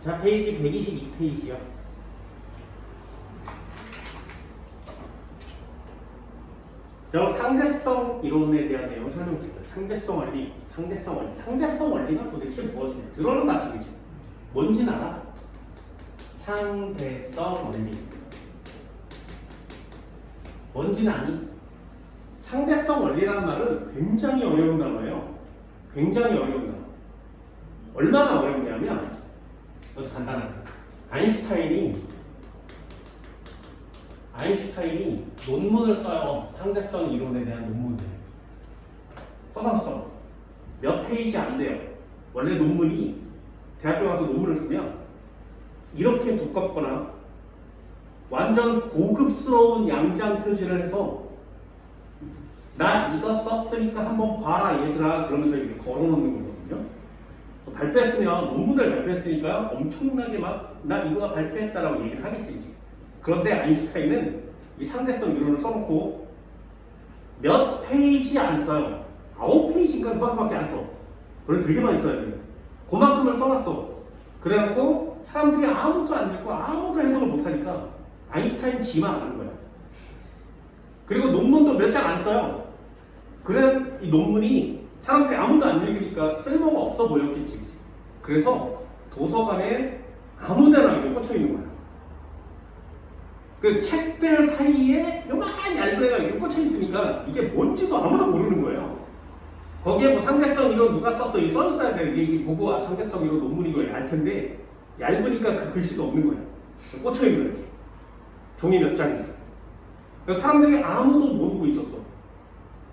자, 페이지 122페이지요. 저 상대성 이론에 대한 내용을 설명드릴게요. 상대성 원리. 상대성 원리가 도대체 무엇인지 들어는 맞죠? 뭔지는 알아? 상대성 원리. 뭔지는 아니? 상대성 원리라는 말은 굉장히 어려운 단어예요. 굉장히 어려운 단어. 얼마나 어렵냐면, 아주 간단하게. 아인슈타인이 논문을 써요. 상대성 이론에 대한 논문을. 써놨어. 몇 페이지 안 돼요. 원래 논문이 대학교 가서 논문을 쓰면 이렇게 두껍거나 완전 고급스러운 양장 표시를 해서 나 이거 썼으니까 한번 봐라 얘들아 그러면서 이렇게 걸어놓는 거거든요. 발표했으면 논문을 발표했으니까 엄청나게 막 나 이거 발표했다라고 얘기를 하겠지. 그런데 아인슈타인은 이 상대성 이론을 써놓고 몇 페이지 안 써요. 9페이지인가 그것밖에 안 써. 그래서 되게 많이 써야 돼요. 그만큼을 써놨어. 그래놓고 사람들이 아무도 안 읽고 아무도 해석을 못하니까 아인슈타인 지만 아는 거야. 그리고 논문도 몇 장 안 써요. 그래 이 논문이 사람들이 아무도 안 읽으니까 쓸모가 없어 보였겠지. 그래서 도서관에 아무데나 이렇게 꽂혀 있는 거야. 그 책들 사이에 요만한 얇은 애가 이렇게 꽂혀 있으니까 이게 뭔지도 아무도 모르는 거예요. 거기에 뭐 상대성 이론 누가 썼어? 이 써줘야 돼. 이게 보고 상대성 이론 논문이고 알 텐데 얇으니까 그 글씨도 없는 거예요. 꽂혀 있는 이렇게 종이 몇 장이. 그래서 사람들이 아무도 모르고 있었어.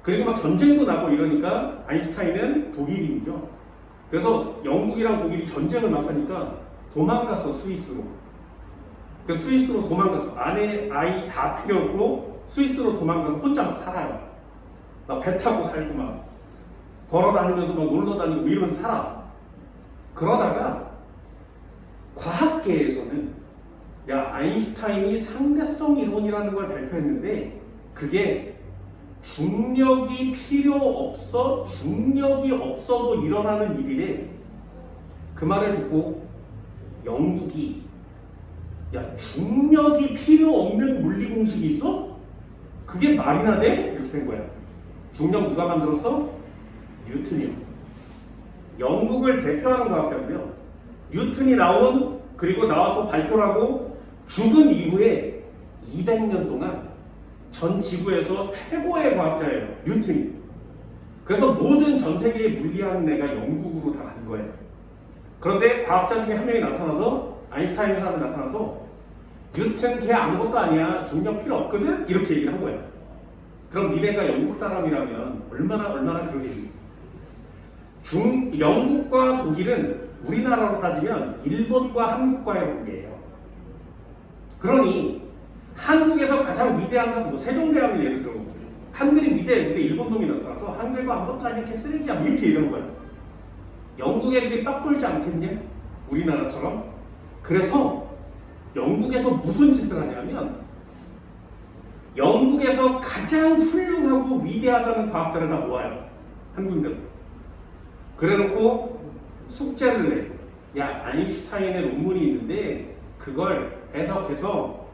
그리고 막 전쟁도 나고 이러니까 아인슈타인은 독일인이죠. 그래서 영국이랑 독일이 전쟁을 막 하니까 도망갔어 스위스로. 그래서 스위스로 도망갔어. 아내, 아이 다 필요 없고 스위스로 도망가서 혼자 막 살아요. 막 배 타고 살고 막 걸어 다니면서 막 놀러 다니고 이러면서 살아. 그러다가 과학계에서는 야 아인슈타인이 상대성 이론이라는 걸 발표했는데 그게 중력이 필요 없어 중력이 없어도 일어나는 일이래. 그 말을 듣고 영국이 야 중력이 필요 없는 물리 공식이 있어? 그게 말이나 돼? 이렇게 된 거야. 중력 누가 만들었어? 뉴턴이요. 영국을 대표하는 과학자고요. 뉴턴이 그리고 나와서 발표를 하고 죽은 이후에 200년 동안 전 지구에서 최고의 과학자예요. 뉴턴이. 그래서 모든 전 세계의 물리하는 애가 영국으로 다 간 거예요. 그런데 과학자 중에 한 명이 나타나서 아인슈타인이라는 사람이 나타나서 뉴턴 걔 아무것도 아니야. 중력 필요 없거든? 이렇게 얘기를 한 거예요. 그럼 니네가 영국 사람이라면 얼마나 그러겠니? 영국과 독일은 우리나라로 따지면 일본과 한국과의 관계예요. 그러니 한국에서 가장 위대한 사람, 뭐 세종대왕을 예를 들어보세요. 한글이 위대했는데 일본 놈이 나타나서 한글과 아무것도 아닌 게 쓰레기야 이렇게 얘기하는 거야. 영국 애들이 빡 돌지 않겠냐? 우리나라처럼. 그래서 영국에서 무슨 짓을 하냐면 영국에서 가장 훌륭하고 위대하다는 과학자를 다 모아요. 한 군데로. 그래놓고 숙제를 내. 야 아인슈타인의 논문이 있는데 그걸 해석해서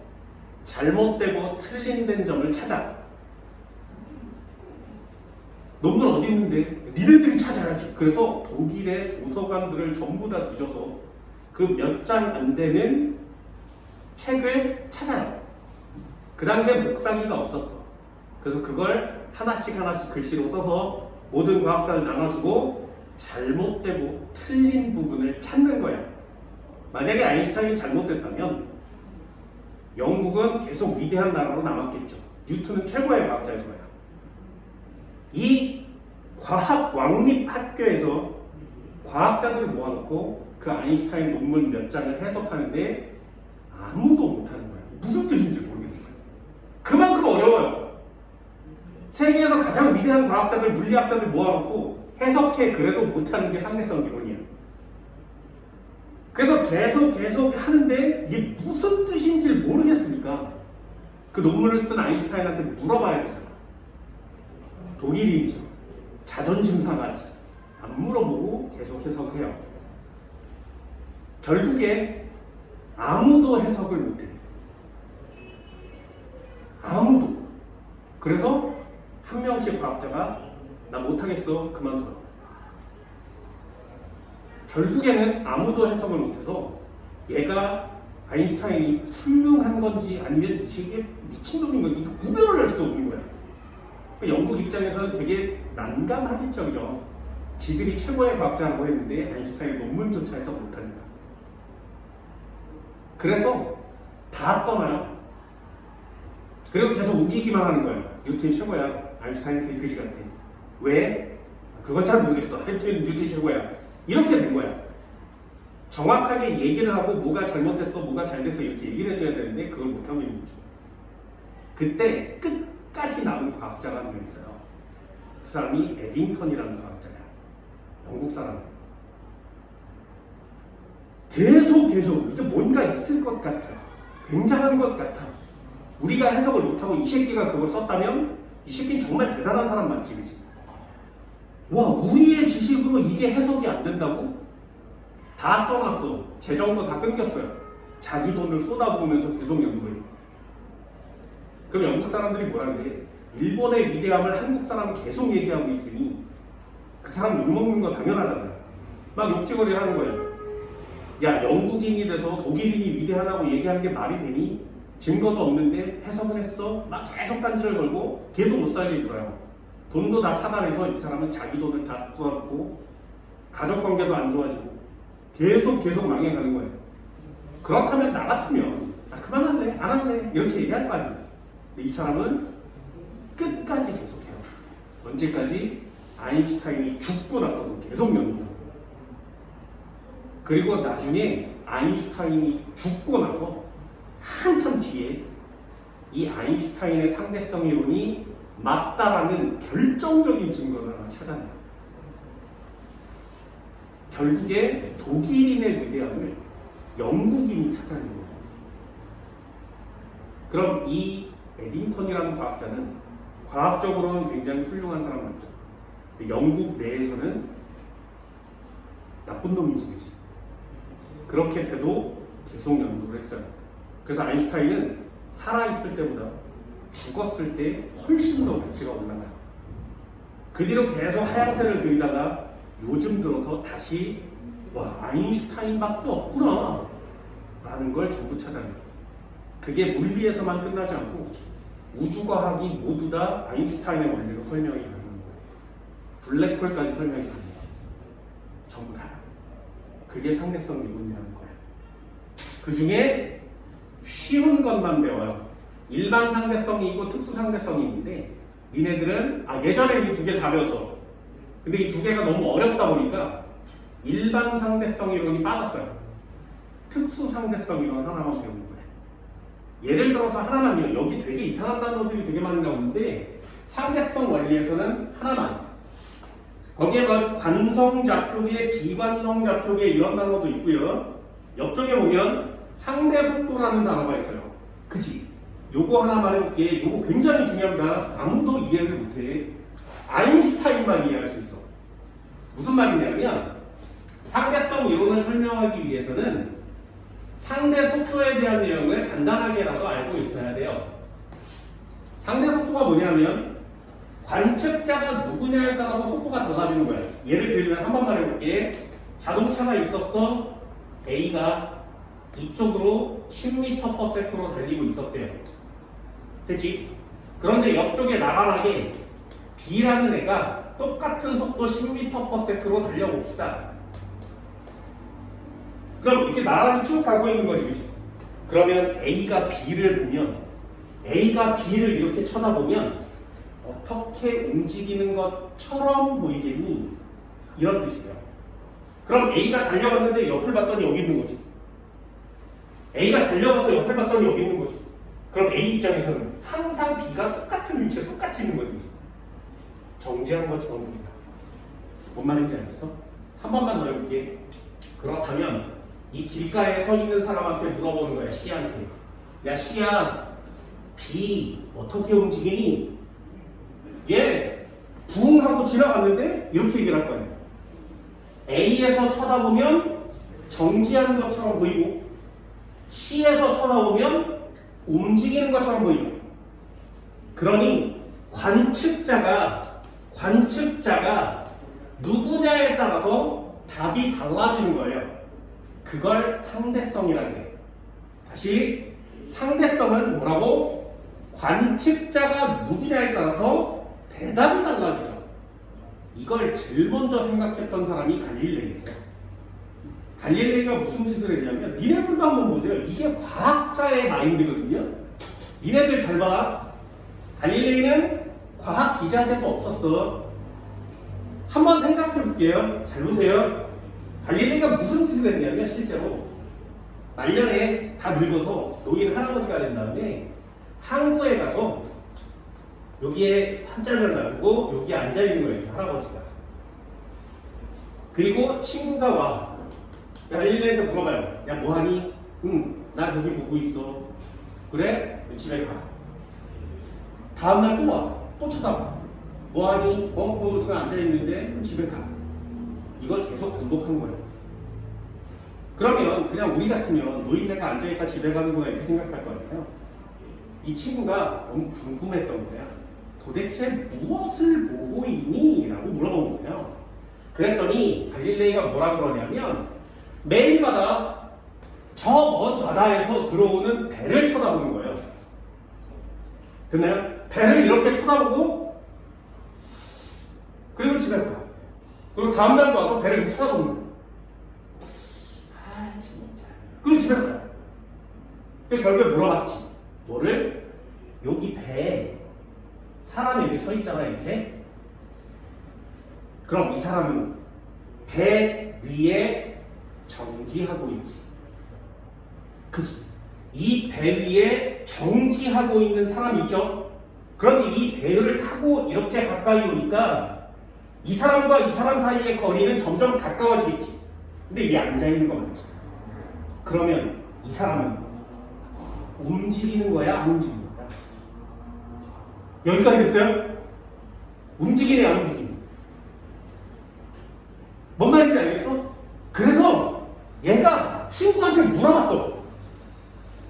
잘못되고 틀린된 점을 찾아. 논문 어디 있는데? 니네들이 찾아야지. 그래서 독일의 도서관들을 전부 다 뒤져서 그 몇 장 안 되는 책을 찾아요. 그 당시에 복사기가 없었어. 그래서 그걸 하나씩 글씨로 써서 모든 과학자를 나눠주고 잘못되고 틀린 부분을 찾는 거야. 만약에 아인슈타인이 잘못됐다면 영국은 계속 위대한 나라로 남았겠죠. 뉴턴은 최고의 과학자였어요. 이 과학 왕립 학교에서 과학자들을 모아놓고 그 아인슈타인 논문 몇 장을 해석하는데 아무도 못하는 거예요. 무슨 뜻인지 모르겠는 거예요. 그만큼 어려워요. 세계에서 가장 위대한 과학자들, 물리학자들 모아놓고 해석해 그래도 못하는 게 상대성 이론이야. 그래서 계속 하는데 이게 무슨 뜻인지 모르겠으니까 그 논문을 쓴 아인슈타인한테 물어봐야 되잖아. 독일인이죠. 자존심 상하지. 안 물어보고 계속 해석을 해요. 결국에 아무도 해석을 못해. 아무도. 그래서 한 명씩 과학자가 나 못하겠어 그만둬. 결국에는 아무도 해석을 못해서 얘가 아인슈타인이 훌륭한 건지 아니면 이게 미친놈인 건지 이거 구별을 할 수 없는 거야. 영국 입장에서는 되게 난감하겠죠, 그죠? 지들이 최고의 과학자라고 했는데 아인슈타인이 논문조차 해석 못하니까. 그래서 다 떠나요. 그리고 계속 우기기만 하는 거예요. 뉴턴이 최고야. 아인슈타인 되게 그지 같아. 왜? 그건 잘 모르겠어. 하여튼 뉴턴이 최고야. 이렇게 된 거야. 정확하게 얘기를 하고 뭐가 잘못됐어, 뭐가 잘됐어 이렇게 얘기를 해줘야 되는데 그걸 못하고 있는 거죠. 그때 끝까지 남은 과학자가 한 명 있어요. 그 사람이 에딩턴이라는 과학자야. 영국 사람. 계속 이게 뭔가 있을 것 같아. 굉장한 것 같아. 우리가 해석을 못하고 이 새끼가 그걸 썼다면 이 새끼는 정말 대단한 사람 맞지, 그치? 와, 우리의 지식으로 이게 해석이 안 된다고? 다 떠났어. 재정도 다 끊겼어요. 자기 돈을 쏟아부으면서 계속 연구해. 그럼 영국 사람들이 뭐라 그래? 일본의 위대함을 한국 사람은 계속 얘기하고 있으니 그 사람 욕먹는 거 당연하잖아. 막 욕지거리 하는 거예요. 야, 영국인이 돼서 독일인이 위대하다고 얘기하는 게 말이 되니? 증거도 없는데 해석을 했어? 막 계속 딴지를 걸고 계속 못 살게 굴어요. 돈도 다 차단해서 이 사람은 자기 돈을 다 쏟아붓고 가족관계도 안 좋아지고 계속 망해가는 거예요. 그렇다면 나 같으면 그만할래? 안 할래? 이렇게 얘기할 거 아니에요. 이 사람은 끝까지 계속해요. 언제까지? 아인슈타인이 죽고 나서도 계속 연구해요. 그리고 나중에 아인슈타인이 죽고 나서 한참 뒤에 이 아인슈타인의 상대성 이론이 맞다라는 결정적인 증거를 하나 찾아내요. 결국에 독일인의 위대함을 영국인이 찾아낸 거예요. 그럼 이 에딩턴이라는 과학자는 과학적으로는 굉장히 훌륭한 사람 맞죠? 영국 내에서는 나쁜 놈이지, 그치? 그렇게 돼도 계속 연구를 했어요. 그래서 아인슈타인은 살아있을 때보다 죽었을 때 훨씬 더 가치가 올라가요. 그 뒤로 계속 하향세를 그리다가 요즘 들어서 다시 와, 아인슈타인밖에 없구나 라는 걸 전부 찾아내요. 그게 물리에서만 끝나지 않고 우주과학이 모두 다 아인슈타인의 원리로 설명이 가능한 거예요. 블랙홀까지 설명이 가능해요. 전부 다. 그게 상대성 이론이라는 거예요. 그 중에 쉬운 것만 배워요. 일반 상대성이 있고 특수 상대성이 있는데 니네들은 예전에 이 두 개 다 배웠어. 근데 이 두 개가 너무 어렵다 보니까 일반 상대성 이론이 빠졌어요. 특수 상대성 이론 하나만 배우는 거예요. 예를 들어서 하나만요. 여기 되게 이상한 단어들이 되게 많이 나오는데 상대성 원리에서는 하나만. 거기에 관성좌표계, 비관성좌표계 이런 단어도 있고요. 옆쪽에 보면 상대속도라는 단어가 있어요. 그치? 요거 하나만 해볼게. 요거 굉장히 중요합니다. 아무도 이해를 못해. 아인슈타인만 이해할 수 있어. 무슨 말이냐면 상대성 이론을 설명하기 위해서는 상대 속도에 대한 내용을 간단하게라도 알고 있어야 돼요. 상대 속도가 뭐냐면 관측자가 누구냐에 따라서 속도가 달라지는 거예요. 예를 들면 한 번만 해볼게. 자동차가 있었어. A가 이쪽으로 10m/s로 달리고 있었대요. 됐지? 그런데 옆쪽에 나란하게 B라는 애가 똑같은 속도 10m/s로 달려봅시다. 그럼 이렇게 나란히 쭉 가고 있는 거지, 그치? 그러면 A가 B를 보면, A가 B를 이렇게 쳐다보면 어떻게 움직이는 것처럼 보이겠니? 이런 뜻이에요. 그럼 A가 달려갔는데 옆을 봤더니 여기 있는 거지. A가 달려가서 옆을 봤더니 여기 있는 거지. 그럼 A 입장에서는 항상 B가 똑같은 위치에 똑같이 있는 거지. 정지한 것처럼 보인다. 뭔 말인지 알겠어? 한 번만 더 해볼게. 그렇다면 이 길가에 서 있는 사람한테 물어보는 거야, C한테. 야, C야, B 어떻게 움직이니? 얘 붕 하고 지나갔는데 이렇게 얘기를 할 거야. A에서 쳐다보면 정지하는 것처럼 보이고 C에서 쳐다보면 움직이는 것처럼 보이죠. 그러니 관측자가 누구냐에 따라서 답이 달라지는 거예요. 그걸 상대성이라는 거예요. 다시 상대성은 뭐라고? 관측자가 누구냐에 따라서 대답이 달라지죠. 이걸 제일 먼저 생각했던 사람이 갈릴레이예요. 갈릴레이가 무슨 짓을 했냐면 니네들도 한번 보세요. 이게 과학자의 마인드거든요. 니네들 잘 봐. 갈릴레이는 과학 기자재도 없었어. 한번 생각해 볼게요. 잘 보세요. 갈릴레이가 무슨 짓을 했냐면 실제로 말년에 다 늙어서 노인 할아버지가 된 다음에 항구에 가서 여기에 한자를 놔두고 여기에 앉아있는 거예요. 이렇게 할아버지가. 그리고 친구가 와. 갈릴레이가 물어봐요. 야 뭐하니? 응, 나 저기 보고 있어. 그래? 집에 가. 다음날 또 와. 또 쳐다봐. 뭐하니? 누가 앉아있는데 집에 가. 이걸 계속 반복한 거예요. 그러면 그냥 우리 같으면 노인네가 앉아있다 집에 가는구나 이렇게 생각할 거 아니에요. 이 친구가 너무 궁금했던 거야. 도대체 무엇을 보고 있니? 라고 물어본 거예요. 그랬더니 갈릴레이가 뭐라 그러냐면 매일마다 저 먼 바다에서 들어오는 배를 쳐다보는 거예요. 됐나요? 배를 이렇게 쳐다보고 그리고 집에 가. 그리고 다음날도 와서 배를 이렇게 쳐다보는 거예요. 진짜. 그리고 집에 가요. 그래서 결국에 물어봤지. 뭐를? 여기 배에 사람이 이렇게 서 있잖아, 이렇게. 그럼 이 사람은 배 위에 정지하고 있지. 그치? 이 배 위에 정지하고 있는 사람이 있죠? 그런데 이 배를 타고 이렇게 가까이 오니까 이 사람과 이 사람 사이의 거리는 점점 가까워지겠지. 근데 이게 앉아있는 거 맞지? 그러면 이 사람은 움직이는 거야? 안 움직이는 거야? 여기까지 됐어요? 움직이네, 안 움직이네? 뭔 말인지 알겠어? 그래서 얘가 친구한테 물어봤어.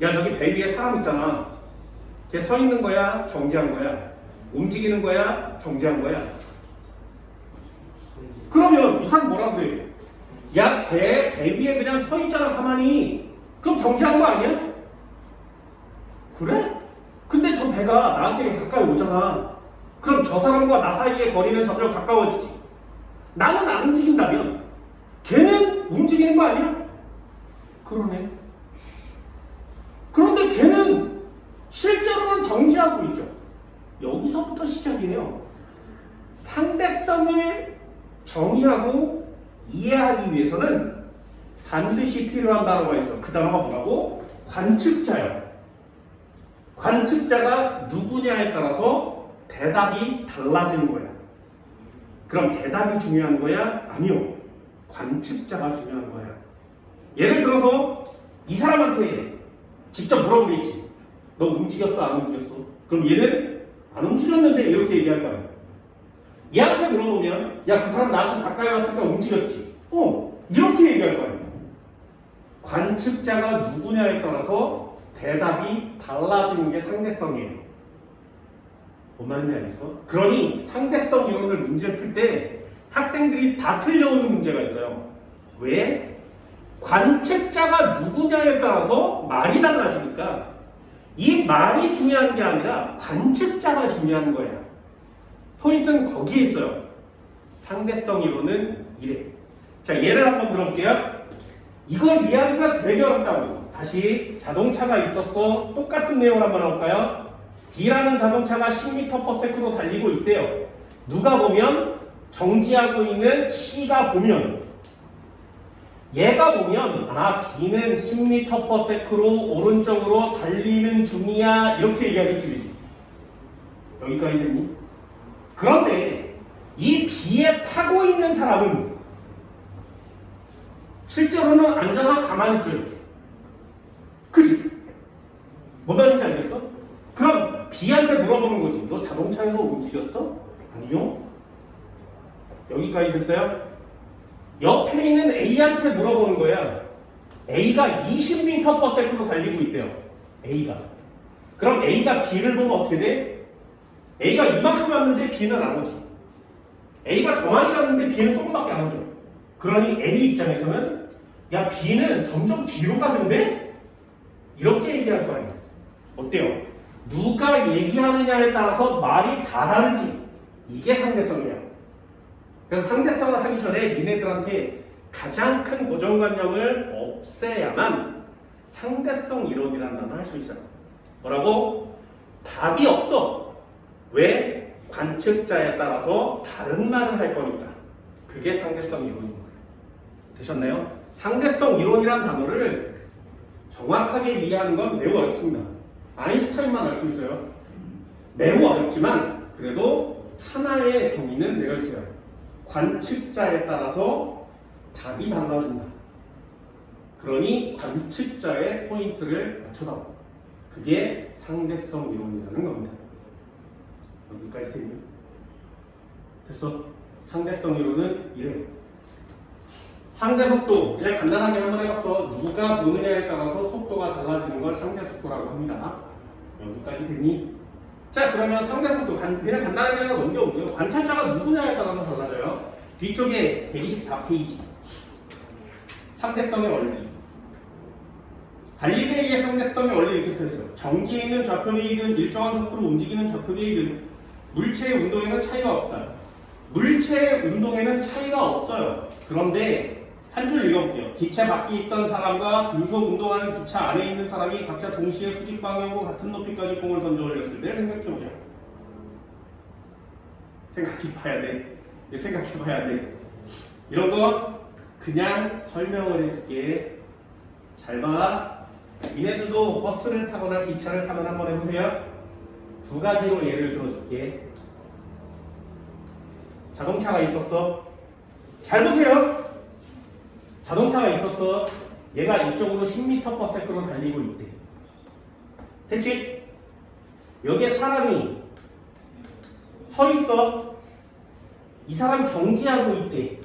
야, 저기 배 위에 사람 있잖아. 걔 서 있는 거야? 정지한 거야? 움직이는 거야? 정지한 거야? 그러면 이 사람 뭐라고 해? 야, 걔 배 위에 그냥 서 있잖아, 가만히. 그럼 정지한 거 아니야? 그래? 근데 저 배가 나한테 가까이 오잖아. 그럼 저 사람과 나 사이의 거리는 점점 가까워지지. 나는 안 움직인다면 걔는 움직이는 거 아니야? 그러네. 그런데 걔는 실제로는 정지하고 있죠. 여기서부터 시작이에요. 상대성을 정의하고 이해하기 위해서는 반드시 필요한 단어가 있어. 그 단어가 뭐라고? 관측자예요. 관측자가 누구냐에 따라서 대답이 달라지는 거야. 그럼 대답이 중요한 거야? 아니요. 관측자가 중요한 거야. 예를 들어서 이 사람한테 직접 물어보겠지. 너 움직였어? 안 움직였어? 그럼 얘는 안 움직였는데 이렇게 얘기할 거야. 얘한테 물어보면 야, 그 사람 나한테 가까이 왔으니까 움직였지. 이렇게 얘기할 거야. 관측자가 누구냐에 따라서 대답이 달라지는 게 상대성이에요. 뭔 말인지 알겠어? 그러니 상대성 이론을 문제를 풀 때 학생들이 다 틀려오는 문제가 있어요. 왜? 관측자가 누구냐에 따라서 말이 달라지니까 이 말이 중요한 게 아니라 관측자가 중요한 거야. 포인트는 거기에 있어요. 상대성 이론은 이래. 자, 예를 한번 들어볼게요. 이걸 이해하기가 되게 어렵다고. 다시 자동차가 있었어. 똑같은 내용을 한번 해볼까요? B라는 자동차가 10m/s로 달리고 있대요. 누가 보면 정지하고 있는 C가 보면 얘가 보면 B는 10m/s로 오른쪽으로 달리는 중이야 이렇게 얘기하겠지. 여기까지 됐니? 그런데 이 B에 타고 있는 사람은 실제로는 앉아서 가만히 있죠. 이렇게. 그치? 뭔 말인지 알겠어? 그럼 B한테 물어보는 거지. 너 자동차에서 움직였어? 아니요. 여기까지 됐어요? 옆에 있는 A한테 물어보는 거야. A가 20m/s로 달리고 있대요. A가. 그럼 A가 B를 보면 어떻게 돼? A가 이만큼 왔는데 B는 안 오지. A가 더 많이 갔는데 B는 조금밖에 안 오죠. 그러니 A 입장에서는 야 B는 점점 뒤로 가는데? 이렇게 얘기할 거 아니에요. 어때요? 누가 얘기하느냐에 따라서 말이 다 다르지. 이게 상대성이야. 그래서 상대성을 하기 전에 니네들한테 가장 큰 고정관념을 없애야만 상대성 이론이라는 단어를 할 수 있어요. 뭐라고? 답이 없어. 왜? 관측자에 따라서 다른 말을 할 거니까. 그게 상대성 이론인 거예요. 되셨나요? 상대성 이론이라는 단어를 정확하게 이해하는 건 매우 어렵습니다. 아인슈타인만 알 수 있어요. 매우 어렵지만 그래도 하나의 정의는 내가 있어요. 관측자에 따라서 답이 달라진다. 그러니 관측자의 포인트를 맞춰다. 그게 상대성 이론이라는 겁니다. 여기까지 됐니? 됐어? 상대성 이론은 이래요. 상대속도 그냥 간단하게 한번 해봤어. 누가 보느냐에 따라서 속도가 달라지는 걸 상대속도라고 합니다. 여기까지 됐니? 자, 그러면 상대속도 그냥 간단하게 하나 넘겨오고요. 관찰자가 누구냐에 따라서 달라져요. 뒤쪽에 124페이지 상대성의 원리. 갈릴레이의 상대성의 원리 이렇게 써있어요. 정지에 있는 좌표계이든 일정한 속도로 움직이는 좌표계이든 물체의 운동에는 차이가 없다. 물체의 운동에는 차이가 없어요. 그런데 한 줄 읽어볼게요. 기차 밖에 있던 사람과 등속 운동하는 기차 안에 있는 사람이 각자 동시에 수직 방향으로 같은 높이까지 공을 던져 올렸을 때 생각해보자. 생각해봐야 돼. 생각해봐야 돼. 이런 거 그냥 설명을 해줄게. 잘 봐. 니네들도 버스를 타거나 기차를 타거나 한번 해보세요. 두 가지로 예를 들어줄게. 자동차가 있었어. 잘 보세요. 자동차가 있었어. 얘가 이쪽으로 10m/s로 달리고 있대. 됐지? 여기에 사람이 서 있어. 이 사람 정지하고 있대.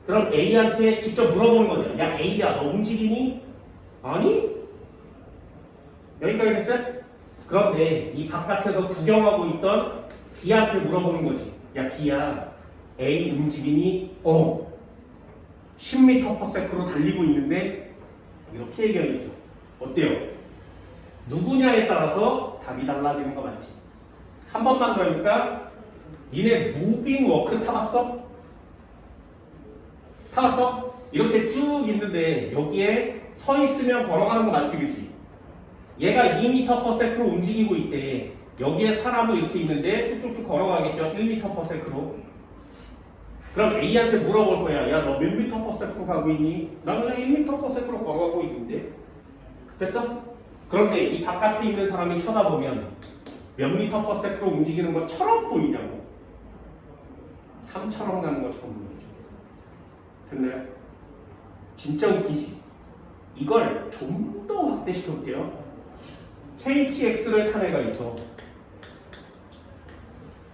그럼 A한테 직접 물어보는 거죠. 야 A야 너 움직이니? 아니? 여기까지 됐어? 그런데 이 바깥에서 구경하고 있던 B한테 물어보는 거지. 야 B야 A 움직이니? 10m/s로 달리고 있는데 이렇게 얘기하겠죠. 어때요? 누구냐에 따라서 답이 달라지는 거 맞지? 한 번만 더 해볼까? 니네 무빙 워크 타봤어? 타봤어? 이렇게 쭉 있는데 여기에 서 있으면 걸어가는 거 맞지 그치? 얘가 2m/s로 움직이고 있대. 여기에 사람이 이렇게 있는데 쭉쭉쭉 걸어가겠죠? 1m/s로. 그럼 A한테 물어볼 거야. 야, 너 몇 m/s로 가고 있니? 나는 1m/s로 걸어가고 있는데. 됐어? 그런데 이 바깥에 있는 사람이 쳐다보면 몇 m/s로 움직이는 것처럼 보이냐고. 3처럼 가는 것처럼 보이죠. 됐나요? 진짜 웃기지? 이걸 좀 더 확대시켜볼게요. KTX를 탄 애가 있어.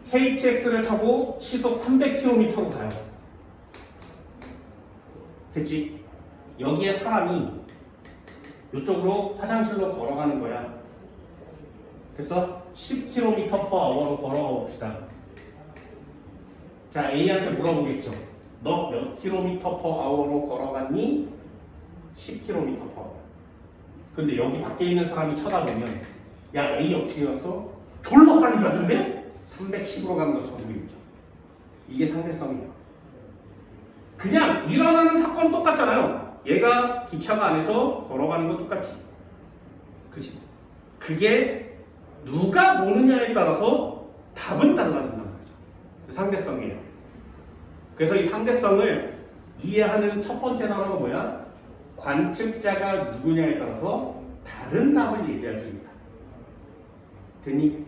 KTX를 타고 시속 300km로 가요. 됐지? 여기에 사람이 이쪽으로 화장실로 걸어가는 거야. 됐어? 10km/h로 걸어가 봅시다. 자, A한테 물어보겠죠. 너 몇 km/h로 걸어갔니? 10km/h. 근데 여기 밖에 있는 사람이 쳐다보면 야, A 어떻게 갔어? 졸라 빨리 가던데? 310으로 가는 것처럼 보이죠. 이게 상대성이에요. 그냥 일어나는 사건 똑같잖아요. 얘가 기차가 안에서 걸어가는 거 똑같지. 그치? 그게 누가 보느냐에 따라서 답은 달라진다는 거죠. 상대성이에요. 그래서 이 상대성을 이해하는 첫 번째 단어가 뭐야? 관측자가 누구냐에 따라서 다른 답을 얘기할 수 있다.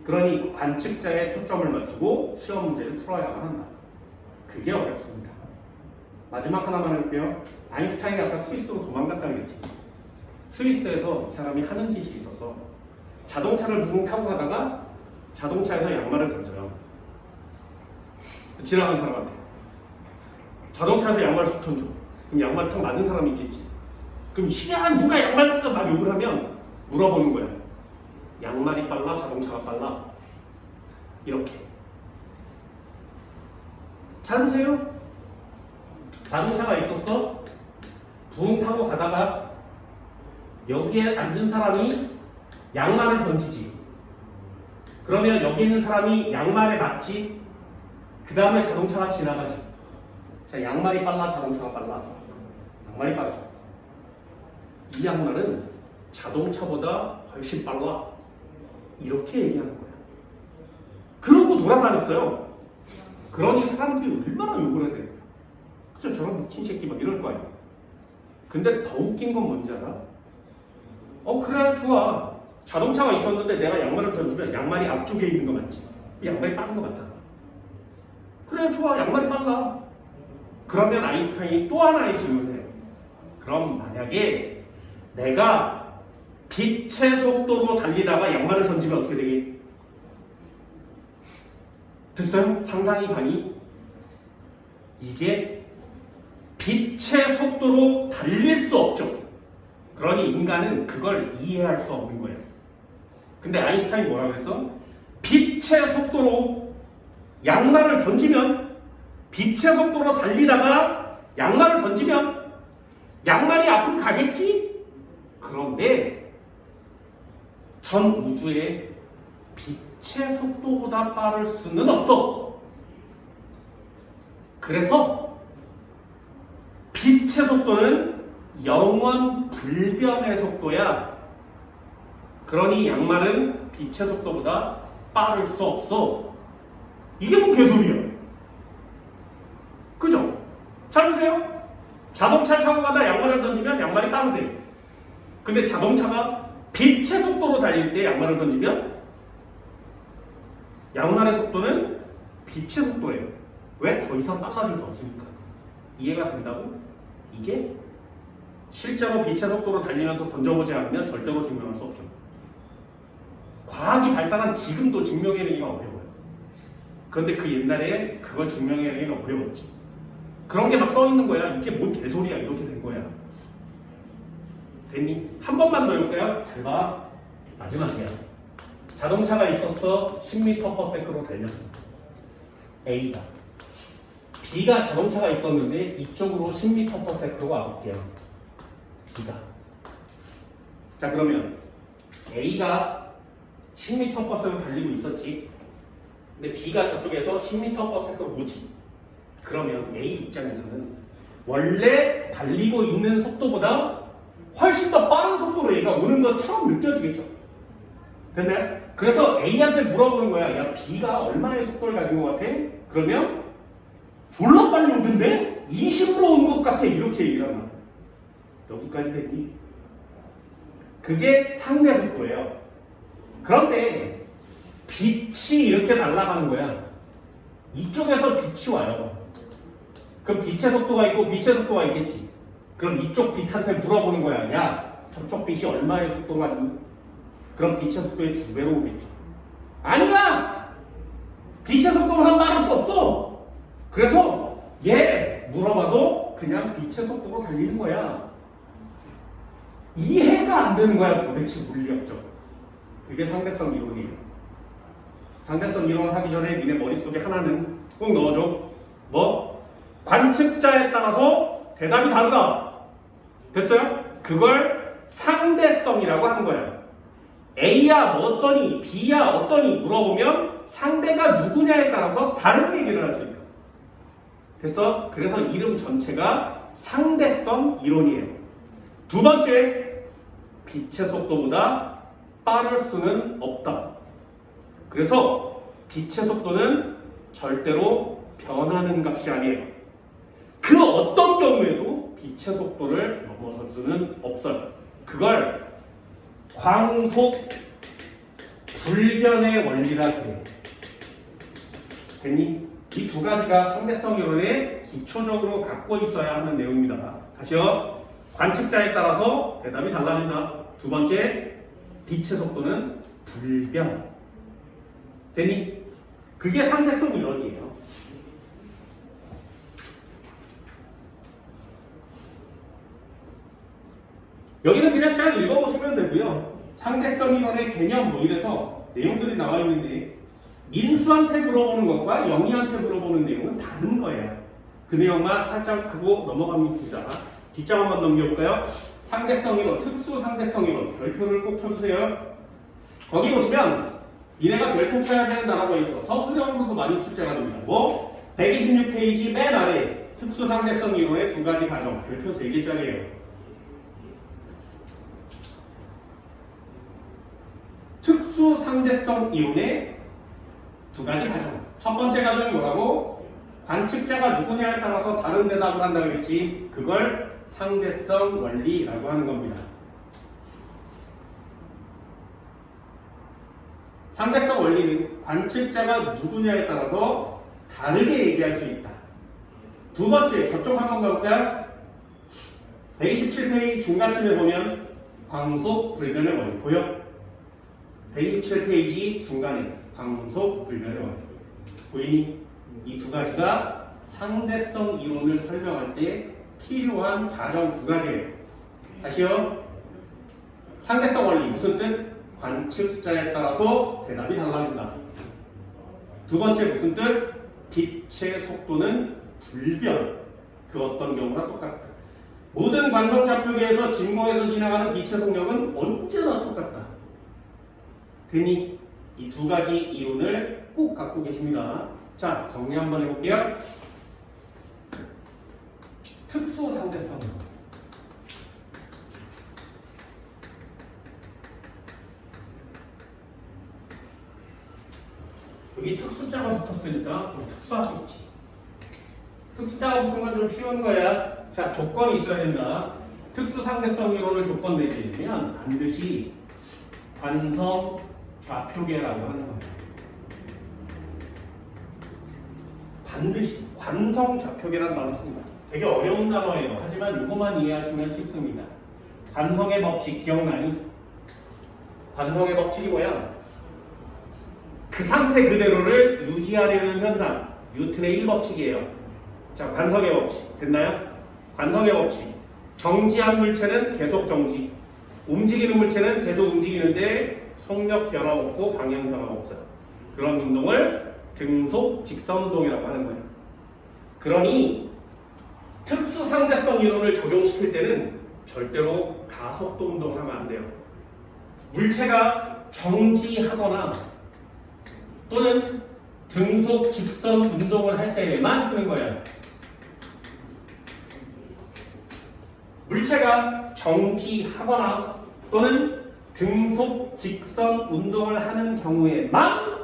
그러니 관측자에 초점을 맞추고 시험 문제를 풀어야만 한다. 그게 어렵습니다. 마지막 하나만 해볼게요. 아인슈타인이 아까 스위스로 도망갔다고 했지. 스위스에서 이 사람이 하는 짓이 있어서 자동차를 붕 타고 가다가 자동차에서 양말을 던져요. 지나간 사람한테. 자동차에서 양말을 쑥 던져. 그럼 양말 탁 맞은 사람이 있겠지. 그럼 희한한 누가 양말 빨라 막 욕을 하면 물어보는 거야. 양말이 빨라? 자동차가 빨라? 이렇게. 찾으세요? 자동차가 있었어? 붕 타고 가다가 여기에 앉은 사람이 양말을 던지지. 그러면 여기 있는 사람이 양말에 맞지? 그 다음에 자동차가 지나가지. 자, 양말이 빨라? 자동차가 빨라? 양말이 빠르죠. 이 양말은 자동차보다 훨씬 빨라. 이렇게 얘기하는 거야. 그러고 돌아다녔어요. 그러니 사람들이 얼마나 욕을 해야 돼. 그죠? 저런 미친 새끼 막 이럴 거 아니야. 근데 더 웃긴 건 뭔지 알아? 그래, 좋아. 자동차가 있었는데 내가 양말을 던지면 양말이 앞쪽에 있는 거 맞지? 양말이 빠른 거 맞잖아. 그래, 좋아. 양말이 빨라. 그러면 아인슈타인이 또 하나의 질문을 해요. 그럼 만약에 내가 빛의 속도로 달리다가 양말을 던지면 어떻게 되게? 됐어요? 상상이 가니? 이게 빛의 속도로 달릴 수 없죠. 그러니 인간은 그걸 이해할 수 없는 거예요. 근데 아인슈타인이 뭐라고 그랬어? 빛의 속도로 양말을 던지면, 빛의 속도로 달리다가 양말을 던지면 양말이 앞으로 가겠지? 그런데 전 우주에 빛의 속도보다 빠를 수는 없어. 그래서 빛의 속도는 영원 불변의 속도야. 그러니 양말은 빛의 속도보다 빠를 수 없어. 이게 뭔 개소리야? 그죠? 잘 보세요. 자동차 타고 가다 양말을 던지면 양말이 빠르대. 근데 자동차가 빛의 속도로 달릴 때 양말을 던지면 양말의 속도는 빛의 속도예요. 왜? 더 이상 빨라질 수 없으니까. 이해가 된다고? 이게 실제로 빛의 속도로 달리면서 던져보지 않으면 절대로 증명할 수 없죠. 과학이 발달한 지금도 증명해내기가 어려워요. 그런데 그 옛날에 그걸 증명해내기는 어려웠지. 그런 게 막 써있는 거야. 이게 뭔 개소리야. 이렇게 된 거야. 됐니? 한 번만 더 해볼까요? 잘 봐. 마지막이야. 자동차가 있었어. 10m/s로 달렸어. A가. B가 자동차가 있었는데 이쪽으로 10m/s로 와볼게요. B가. 자, 그러면 A가 10m/s로 달리고 있었지. 근데 B가 저쪽에서 10m/s로 오지. 그러면 A 입장에서는 원래 달리고 있는 속도보다 훨씬 더 빠른 속도로 얘가 오는 것처럼 느껴지겠죠. 됐나요? 그래서 A한테 물어보는 거야. 야, B가 얼마의 속도를 가진 것 같아? 그러면 졸라 빨리 오던데? 20으로 온 것 같아. 이렇게 얘기를 하나. 여기까지 됐니? 그게 상대 속도예요. 그런데 빛이 이렇게 날아가는 거야. 이쪽에서 빛이 와요. 그럼 빛의 속도가 있고 빛의 속도가 있겠지. 그럼 이쪽 빛한테 물어보는 거야. 야, 저쪽 빛이 얼마의 속도가 있니? 그럼 빛의 속도의 2배로 오겠지. 아니야! 빛의 속도보다 빠를 수 없어. 그래서 얘 물어봐도 그냥 빛의 속도로 달리는 거야. 이해가 안 되는 거야. 도대체 물리학적. 그게 상대성 이론이에요. 상대성 이론 하기 전에 니네 머릿속에 하나는 꼭 넣어줘. 뭐? 관측자에 따라서 대답이 다르다. 됐어요? 그걸 상대성이라고 하는 거야. A야 뭐 어떠니? B야 어떠니? 물어보면 상대가 누구냐에 따라서 다른 얘기를 할 수 있다. 됐어? 그래서 이름 전체가 상대성 이론이에요. 두 번째, 빛의 속도보다 빠를 수는 없다. 그래서 빛의 속도는 절대로 변하는 값이 아니에요. 그 어떤 경우에도 빛의 속도를 넘어설 수는 없어요. 그걸 광속 불변의 원리라 그래요. 됐니? 이 두 가지가 상대성 이론에 기초적으로 갖고 있어야 하는 내용입니다. 다시요. 관측자에 따라서 대답이 달라진다. 두 번째, 빛의 속도는 불변. 됐니? 그게 상대성 이론이에요. 여기는 그냥 잘 읽어보시면 되고요. 상대성 이론의 개념 뭐 이래서 내용들이 나와 있는데 민수한테 물어보는 것과 영희한테 물어보는 내용은 다른 거예요. 그 내용만 살짝 하고 넘어갑니다. 뒷장 한번 넘겨볼까요? 상대성 이론, 특수 상대성 이론 별표를 꼭 쳐주세요. 거기 보시면 니네가 별표 쳐야 되는 단어가 있어. 서술형으로도 많이 출제가 됩니다. 뭐? 126페이지 맨 아래 특수 상대성 이론의 두 가지 가정 별표 3개짜리예요. 특수 상대성 이론의 두 가지 가정. 첫 번째 가정이 뭐라고? 관측자가 누구냐에 따라서 다른 대답을 한다고 했지. 그걸 상대성 원리라고 하는 겁니다. 상대성 원리는 관측자가 누구냐에 따라서 다르게 얘기할 수 있다. 두 번째, 저쪽 한번 가볼까요? 127페이지 중간쯤에 보면 광속 불변의 원리 보여? 127페이지 중간에 광속 불변의 원리 보이니? 이 두 가지가 상대성 이론을 설명할 때 필요한 가정 두 가지예요. 다시요. 상대성 원리 무슨 뜻? 관측자에 따라서 대답이 달라진다. 두 번째 무슨 뜻? 빛의 속도는 불변. 그 어떤 경우나 똑같다. 모든 관성좌표계에서 진공에서 지나가는 빛의 속력은 언제나 똑같다. 되니 이 두 가지 이론을 꼭 갖고 계십니다. 자, 정리 한번 해볼게요. 특수 상대성. 여기 특수자가 붙었으니까 좀 특수하겠지. 특수자가 붙은 건 좀 쉬운 거야. 자, 조건이 있어야 된다. 특수 상대성 이론을 조건 내리면 반드시 관성 좌표계라고 하는 거야. 반드시 관성 좌표계라는 단어 씁니다. 되게 어려운 단어예요. 하지만 이것만 이해하시면 쉽습니다. 관성의 법칙 기억나니? 관성의 법칙이 뭐야? 그 상태 그대로를 유지하려는 현상, 뉴턴의 1법칙이에요. 자, 관성의 법칙 됐나요? 관성의 법칙. 정지한 물체는 계속 정지, 움직이는 물체는 계속 움직이는데 속력 변화 없고 방향 변화가 없어요. 그런 운동을 등속 직선 운동이라고 하는 거예요. 그러니 특수 상대성 이론을 적용시킬 때는 절대로 가속도 운동을 하면 안 돼요. 물체가 정지하거나 또는 등속 직선 운동을 할 때에만 쓰는 거예요. 물체가 정지하거나 또는 등속 직선 운동을 하는 경우에만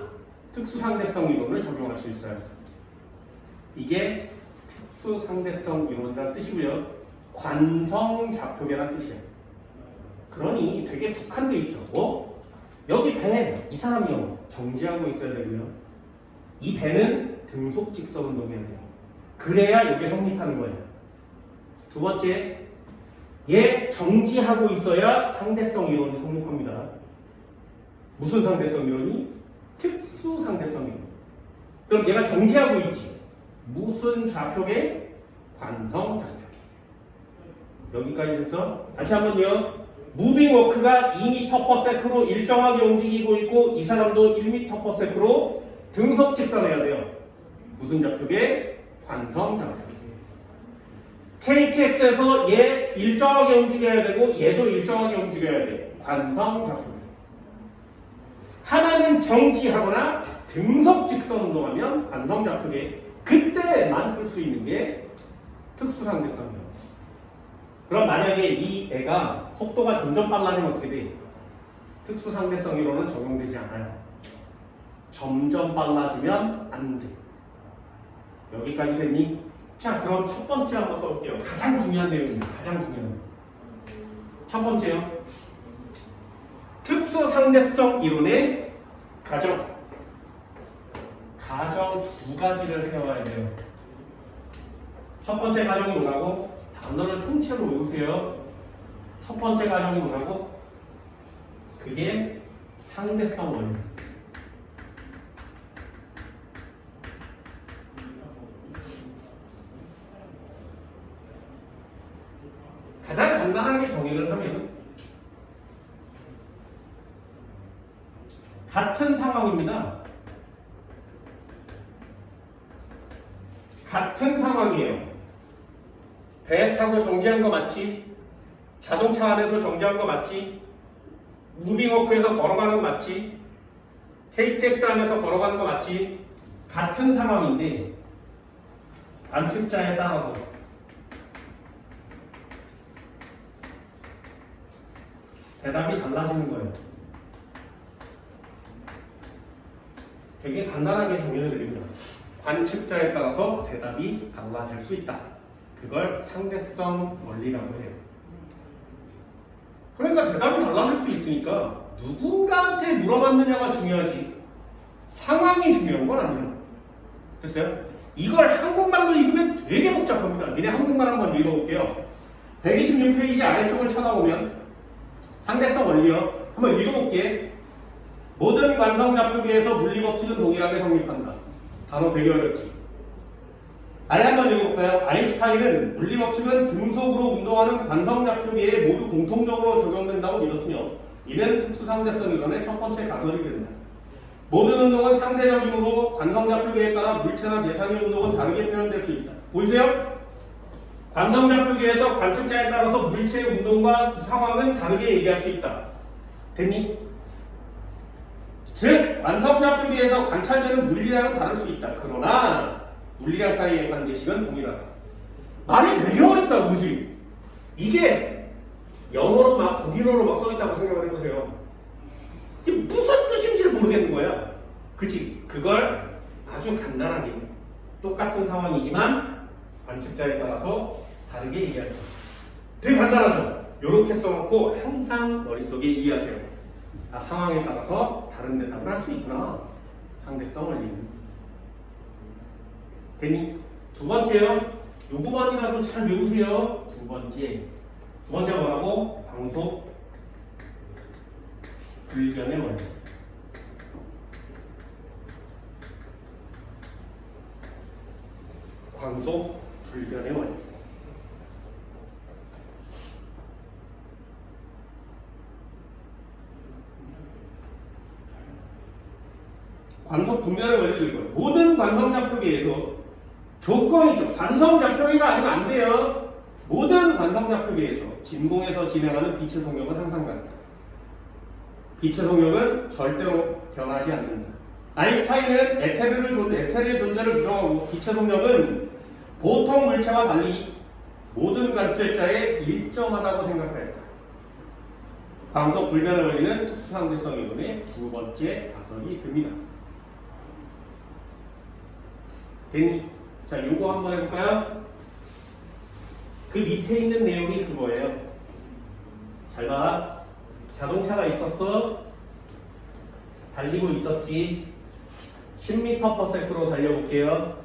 특수상대성 이론을 적용할 수 있어요. 이게 특수상대성 이론이라는 뜻이고요. 관성좌표계라는 뜻이에요. 그러니 되게 북한돼 있죠. 뭐? 여기 배, 이 사람이요. 정지하고 있어야 되고요. 이 배는 등속 직선 운동해야 돼요. 그래야 이게 성립하는 거예요. 두 번째, 얘 정지하고 있어야 상대성 이론이 성립합니다. 무슨 상대성 이론이? 특수 상대성 이론. 그럼 얘가 정지하고 있지. 무슨 좌표계? 관성 좌표계. 여기까지 됐어? 다시 한번요. 무빙 워크가 2m/s로 일정하게 움직이고 있고 이 사람도 1m/s로 등속 직선해야 돼요. 무슨 좌표계? 관성 좌표계. KTX에서 얘 일정하게 움직여야 되고 얘도 일정하게 움직여야 돼. 관성 좌표계. 하나는 정지하거나 등속 직선 운동하면 관성 좌표계. 그때만 쓸 수 있는 게 특수상대성이에요. 그럼 만약에 이 애가 속도가 점점 빨라지면 어떻게 돼? 특수상대성 이론은 적용되지 않아요. 점점 빨라지면 안 돼. 여기까지 됐니? 자, 그럼 첫 번째 한번 써볼게요. 가장 중요한 내용입니다. 가장 중요한 내용. 첫 번째요. 특수상대성 이론의 가정. 가정 두 가지를 세워야 돼요. 첫 번째 가정이 뭐라고? 단어를 통째로 외우세요. 첫 번째 가정이 뭐라고? 그게 상대성 원리. 가장 간단하게 정의를 하면 같은 상황입니다. 같은 상황이에요. 배 타고 정지한 거 맞지? 자동차 안에서 정지한 거 맞지? 무빙워크에서 걸어가는 거 맞지? KTX 안에서 걸어가는 거 맞지? 같은 상황인데 관측자에 따라서 대답이 달라지는 거예요. 되게 간단하게 정의를 드립니다. 관측자에 따라서 대답이 달라질 수 있다. 그걸 상대성 원리라고 해요. 그러니까 대답이 달라질 수 있으니까 누군가한테 물어봤느냐가 중요하지 상황이 중요한 건 아니에요. 됐어요? 이걸 한국말로 읽으면 되게 복잡합니다. 니네 한국말 한번 읽어볼게요. 126페이지 아래쪽을 쳐다보면 상대성 원리요. 한번 읽어볼게. 모든 관성좌표계에서 물리법칙은 동일하게 성립한다. 단어 되게 어렵지. 아래 한번 읽어볼까요? 아인슈타인은 물리법칙은 등속으로 운동하는 관성좌표계에 모두 공통적으로 적용된다고 믿었으며 이는 특수상대성 이론의 첫 번째 가설이 된다. 모든 운동은 상대적 힘으로 관성좌표계에 따라 물체나 대상의 운동은 다르게 표현될 수 있다. 보이세요? 관성좌표계에서 관측자에 따라서 물체의 운동과 상황은 다르게 얘기할 수 있다. 됐니? 즉, 관성좌표계에서 관찰되는 물리량은 다를 수 있다. 그러나 물리량 사이의 관계식은 동일하다. 말이 되게 어렵다, 그지? 이게 영어로 막 독일어로 막 써있다고 생각을 해보세요. 이게 무슨 뜻인지를 모르겠는 거야. 그치? 그걸 아주 간단하게 똑같은 상황이지만 관측자에 따라서 다르게 얘기하죠. 되게 간단하죠? 요렇게 써놓고 항상 머릿속에 이해하세요. 아, 상황에 따라서 다른 대답을 할 수 있구나. 상대성 원리는. 됐니? 두 번째요. 요 부분이라도 잘 외우세요. 두 번째 뭐라고? 방속 불변의 원리. 광속 불변의 원리. 관속 분면의 원리도 이거예요. 모든 관성좌표계에서 조건이죠. 관성좌표계가 아니면 안 돼요. 모든 관성좌표계에서 진공에서 진행하는 빛의 속력은 항상 같다. 빛의 속력은 절대로 변하지 않는다. 아인슈타인은 에테르의 존재를 부정하고 빛의 속력은 보통 물체와 달리 모든 관찰자에 일정하다고 생각하였다. 광속 불변의 원리는 특수상대성 이론의 두 번째 가설이 됩니다. 됐니? 자, 요거 한번 해볼까요? 그 밑에 있는 내용이 그거예요. 잘 봐. 자동차가 있었어. 달리고 있었지. 10m/s로 달려볼게요.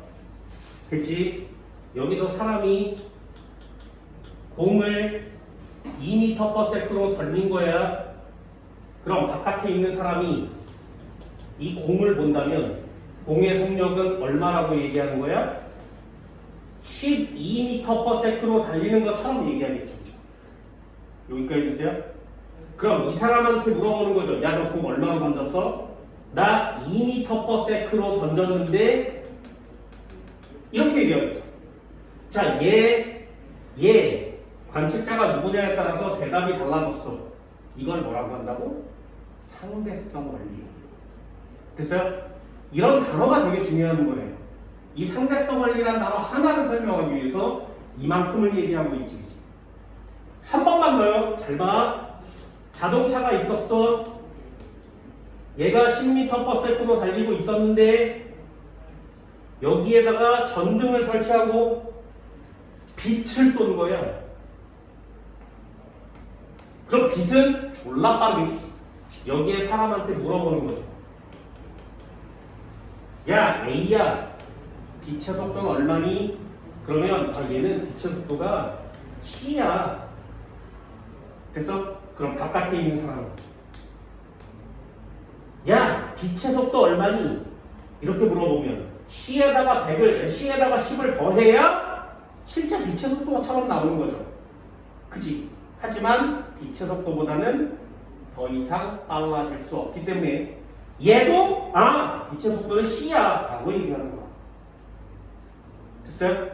그치? 여기서 사람이 공을 2m/s로 던진 거야. 그럼 바깥에 있는 사람이 이 공을 본다면 공의 속력은 얼마라고 얘기하는 거야? 12m/s로 달리는 것처럼 얘기하겠죠. 여기까지 있어요? 그럼 이 사람한테 물어보는 거죠. 야, 너 공 얼마로 던졌어? 나 2m/s로 던졌는데 이렇게 얘기하겠죠. 자, 얘 관측자가 누구냐에 따라서 대답이 달라졌어. 이걸 뭐라고 한다고? 상대성 원리. 됐어요? 이런 단어가 되게 중요한 거예요. 이 상대성 원리라는 단어 하나를 설명하기 위해서 이만큼을 얘기하고 있지. 한 번만 더요. 잘 봐. 자동차가 있었어. 얘가 10m/s로 달리고 있었는데 여기에다가 전등을 설치하고 빛을 쏘는 거야. 그럼 빛은 졸라 빠르겠지. 여기에 사람한테 물어보는 거죠. 야, A야, 빛의 속도는 얼마니? 그러면 얘는 빛의 속도가 C야. 됐어? 그럼 바깥에 있는 사람은 야, 빛의 속도 얼마니? 이렇게 물어보면 C에다가 10을 더해야 실제 빛의 속도처럼 나오는 거죠. 그지? 하지만 빛의 속도보다는 더 이상 빨라질 수 없기 때문에 얘도 빛의 속도는 c야 라고 얘기하는 거야. 됐어요?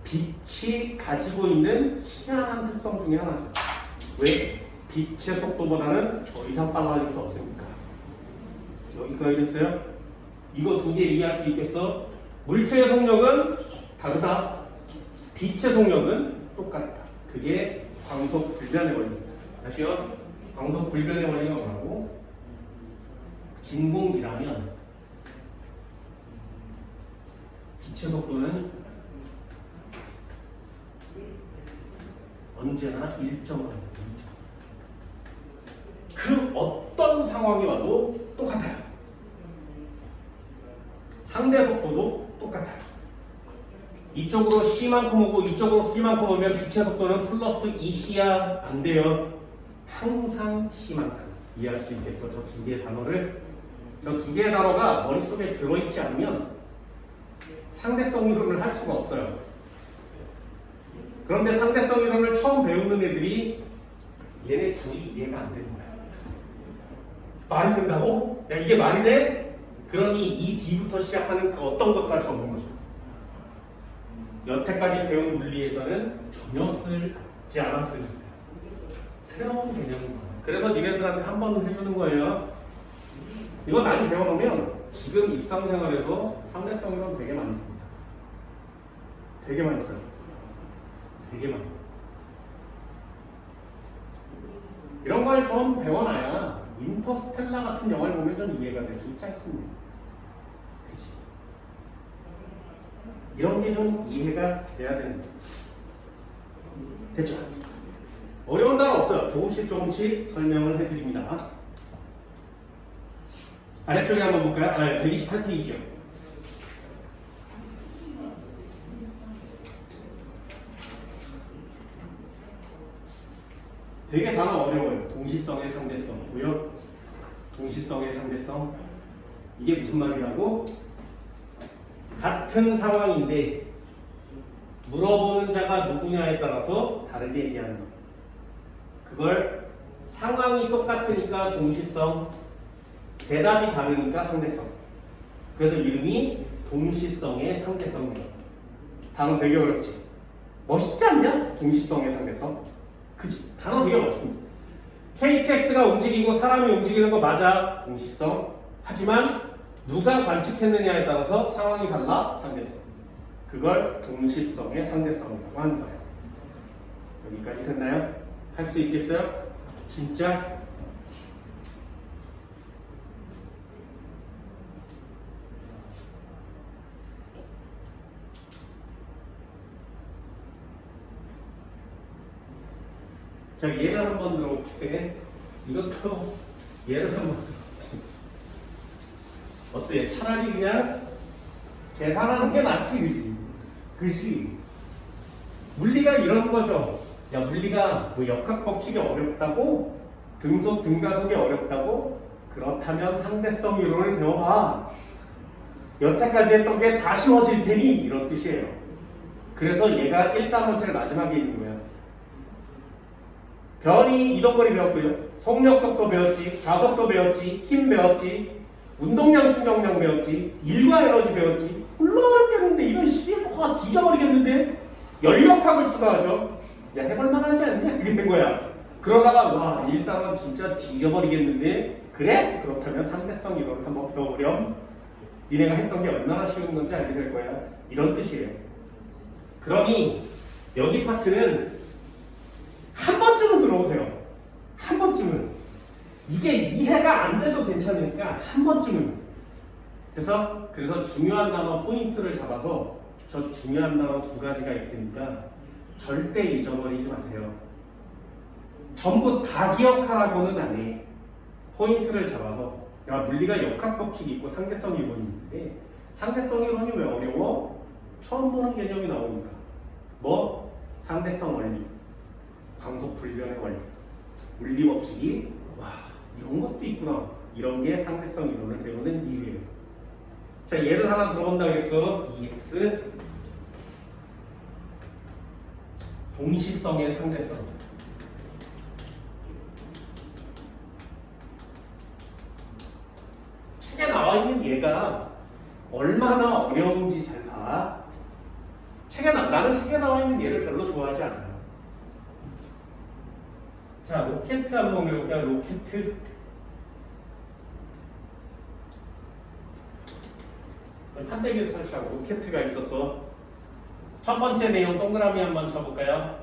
빛이 가지고 있는 희한한 특성 중에 하나죠. 왜? 빛의 속도보다는 더 이상 빨라질 수 없으니까. 여기까지 됐어요? 이거 두 개 이해할 수 있겠어? 물체의 속력은 다르다. 빛의 속력은 똑같다. 그게 광속 불변의 원리입니다. 다시요. 광속 불변의 원리가 뭐라고? 진공기라면 빛의 속도는 언제나 일정합니다. 그 어떤 상황이 와도 똑같아요. 상대 속도도 똑같아요. 이쪽으로 C만큼 오고 이쪽으로 C만큼 오면 빛의 속도는 플러스 2C야 안 돼요. 항상 C만큼. 이해할 수 있겠어? 저 두 개의 단어를. 저 두 개의 단어가 머릿속에 들어있지 않으면 상대성 이론을 할 수가 없어요. 그런데 상대성 이론을 처음 배우는 애들이 얘네 둘이 이해가 안 되는 거야. 말이 된다고? 야, 이게 말이 돼? 그러니 이 뒤부터 시작하는 그 어떤 것까지 없는 거죠. 여태까지 배운 물리에서는 전혀 쓰지 않았으니까. 새로운 개념인 거예요. 그래서 니네들한테 한 번 해주는 거예요. 이거 많이 배워놓으면 지금 일상생활에서 상대성 이론 되게 많이 씁니다. 되게 많이 써요. 되게 많이. 이런 걸 좀 배워놔야 인터스텔라 같은 영화를 보면 좀 이해가 될 수 있지 않겠냐. 그치? 이런 게 좀 이해가 돼야 되는 거죠. 됐죠? 어려운 단어 없어요. 조금씩 설명을 해드립니다. 아래쪽에 한번 볼까요? 128페이지요. 되게 단어 어려워요. 동시성의 상대성. 뭐요? 동시성의 상대성. 이게 무슨 말이라고? 같은 상황인데 물어보는 자가 누구냐에 따라서 다르게 얘기하는 거. 그걸 상황이 똑같으니까 동시성, 대답이 다르니까 상대성. 그래서 이름이 동시성의 상대성이에요. 단어 되게 어렵지? 멋있지 않냐? 동시성의 상대성. 그치? 단어 되게 멋있습니다. KTX가 움직이고 사람이 움직이는 거 맞아. 동시성. 하지만 누가 관측했느냐에 따라서 상황이 달라. 상대성. 그걸 동시성의 상대성이라고 하는 거예요. 여기까지 됐나요? 할 수 있겠어요? 진짜? 자, 예를 한번 들어볼게. 이것도 예를 한번 들어볼게. 어때? 차라리 그냥 계산하는 게 낫지, 그지? 그지? 물리가 이런 거죠. 야, 물리가 뭐 역학법칙이 어렵다고? 등속, 등가속이 어렵다고? 그렇다면 상대성 이론을 배워봐. 여태까지 했던 게 다 쉬워질 테니 이런 뜻이에요. 그래서 얘가 1단원 제일 마지막에 있는 거야. 변이 이동거리 배웠고요. 속력속도 배웠지, 가속도 배웠지, 힘 배웠지, 운동량, 충격량 배웠지, 일과 에너지 배웠지. 올라가겠는데 이런 시계가 뒤져버리겠는데? 연력학을 추가하죠. 야, 해볼만하지 않냐? 이렇게 된 거야. 그러다가 와, 일단은 진짜 뒤져버리겠는데? 그래? 그렇다면 상대성 이론을 한번 배워보렴. 니네가 했던 게 얼마나 쉬운 건지 알게 될 거야. 이런 뜻이에요. 그러니 여기 파트는 한 번쯤은 들어오세요. 한 번쯤은. 이게 이해가 안 돼도 괜찮으니까 한 번쯤은. 그래서 중요한 단어 포인트를 잡아서 저 중요한 단어 두 가지가 있으니까 절대 잊어버리지 마세요. 전부 다 기억하라고는 안 해. 포인트를 잡아서. 야, 물리가 역학법칙이 있고 상대성 이론이 있는데 상대성 이론이 왜 어려워? 처음 보는 개념이 나오니까. 뭐? 상대성 원리, 광속 불변의 원리, 물리 법칙이 와, 이런 것도 있구나. 이런 게 상대성 이론을 배우는 이유예요. 자, 예를 하나 들어본다 그랬어. EX 동시성의 상대성. 책에 나와 있는 얘가 얼마나 어려운지 잘 봐. 나는 책에 나와 있는 얘를 별로 좋아하지 않아요. 자, 로켓 한번 해볼까요? 로켓. 판때기를 설치하고 로켓가 있었어. 첫 번째 내용 동그라미 한번 쳐볼까요?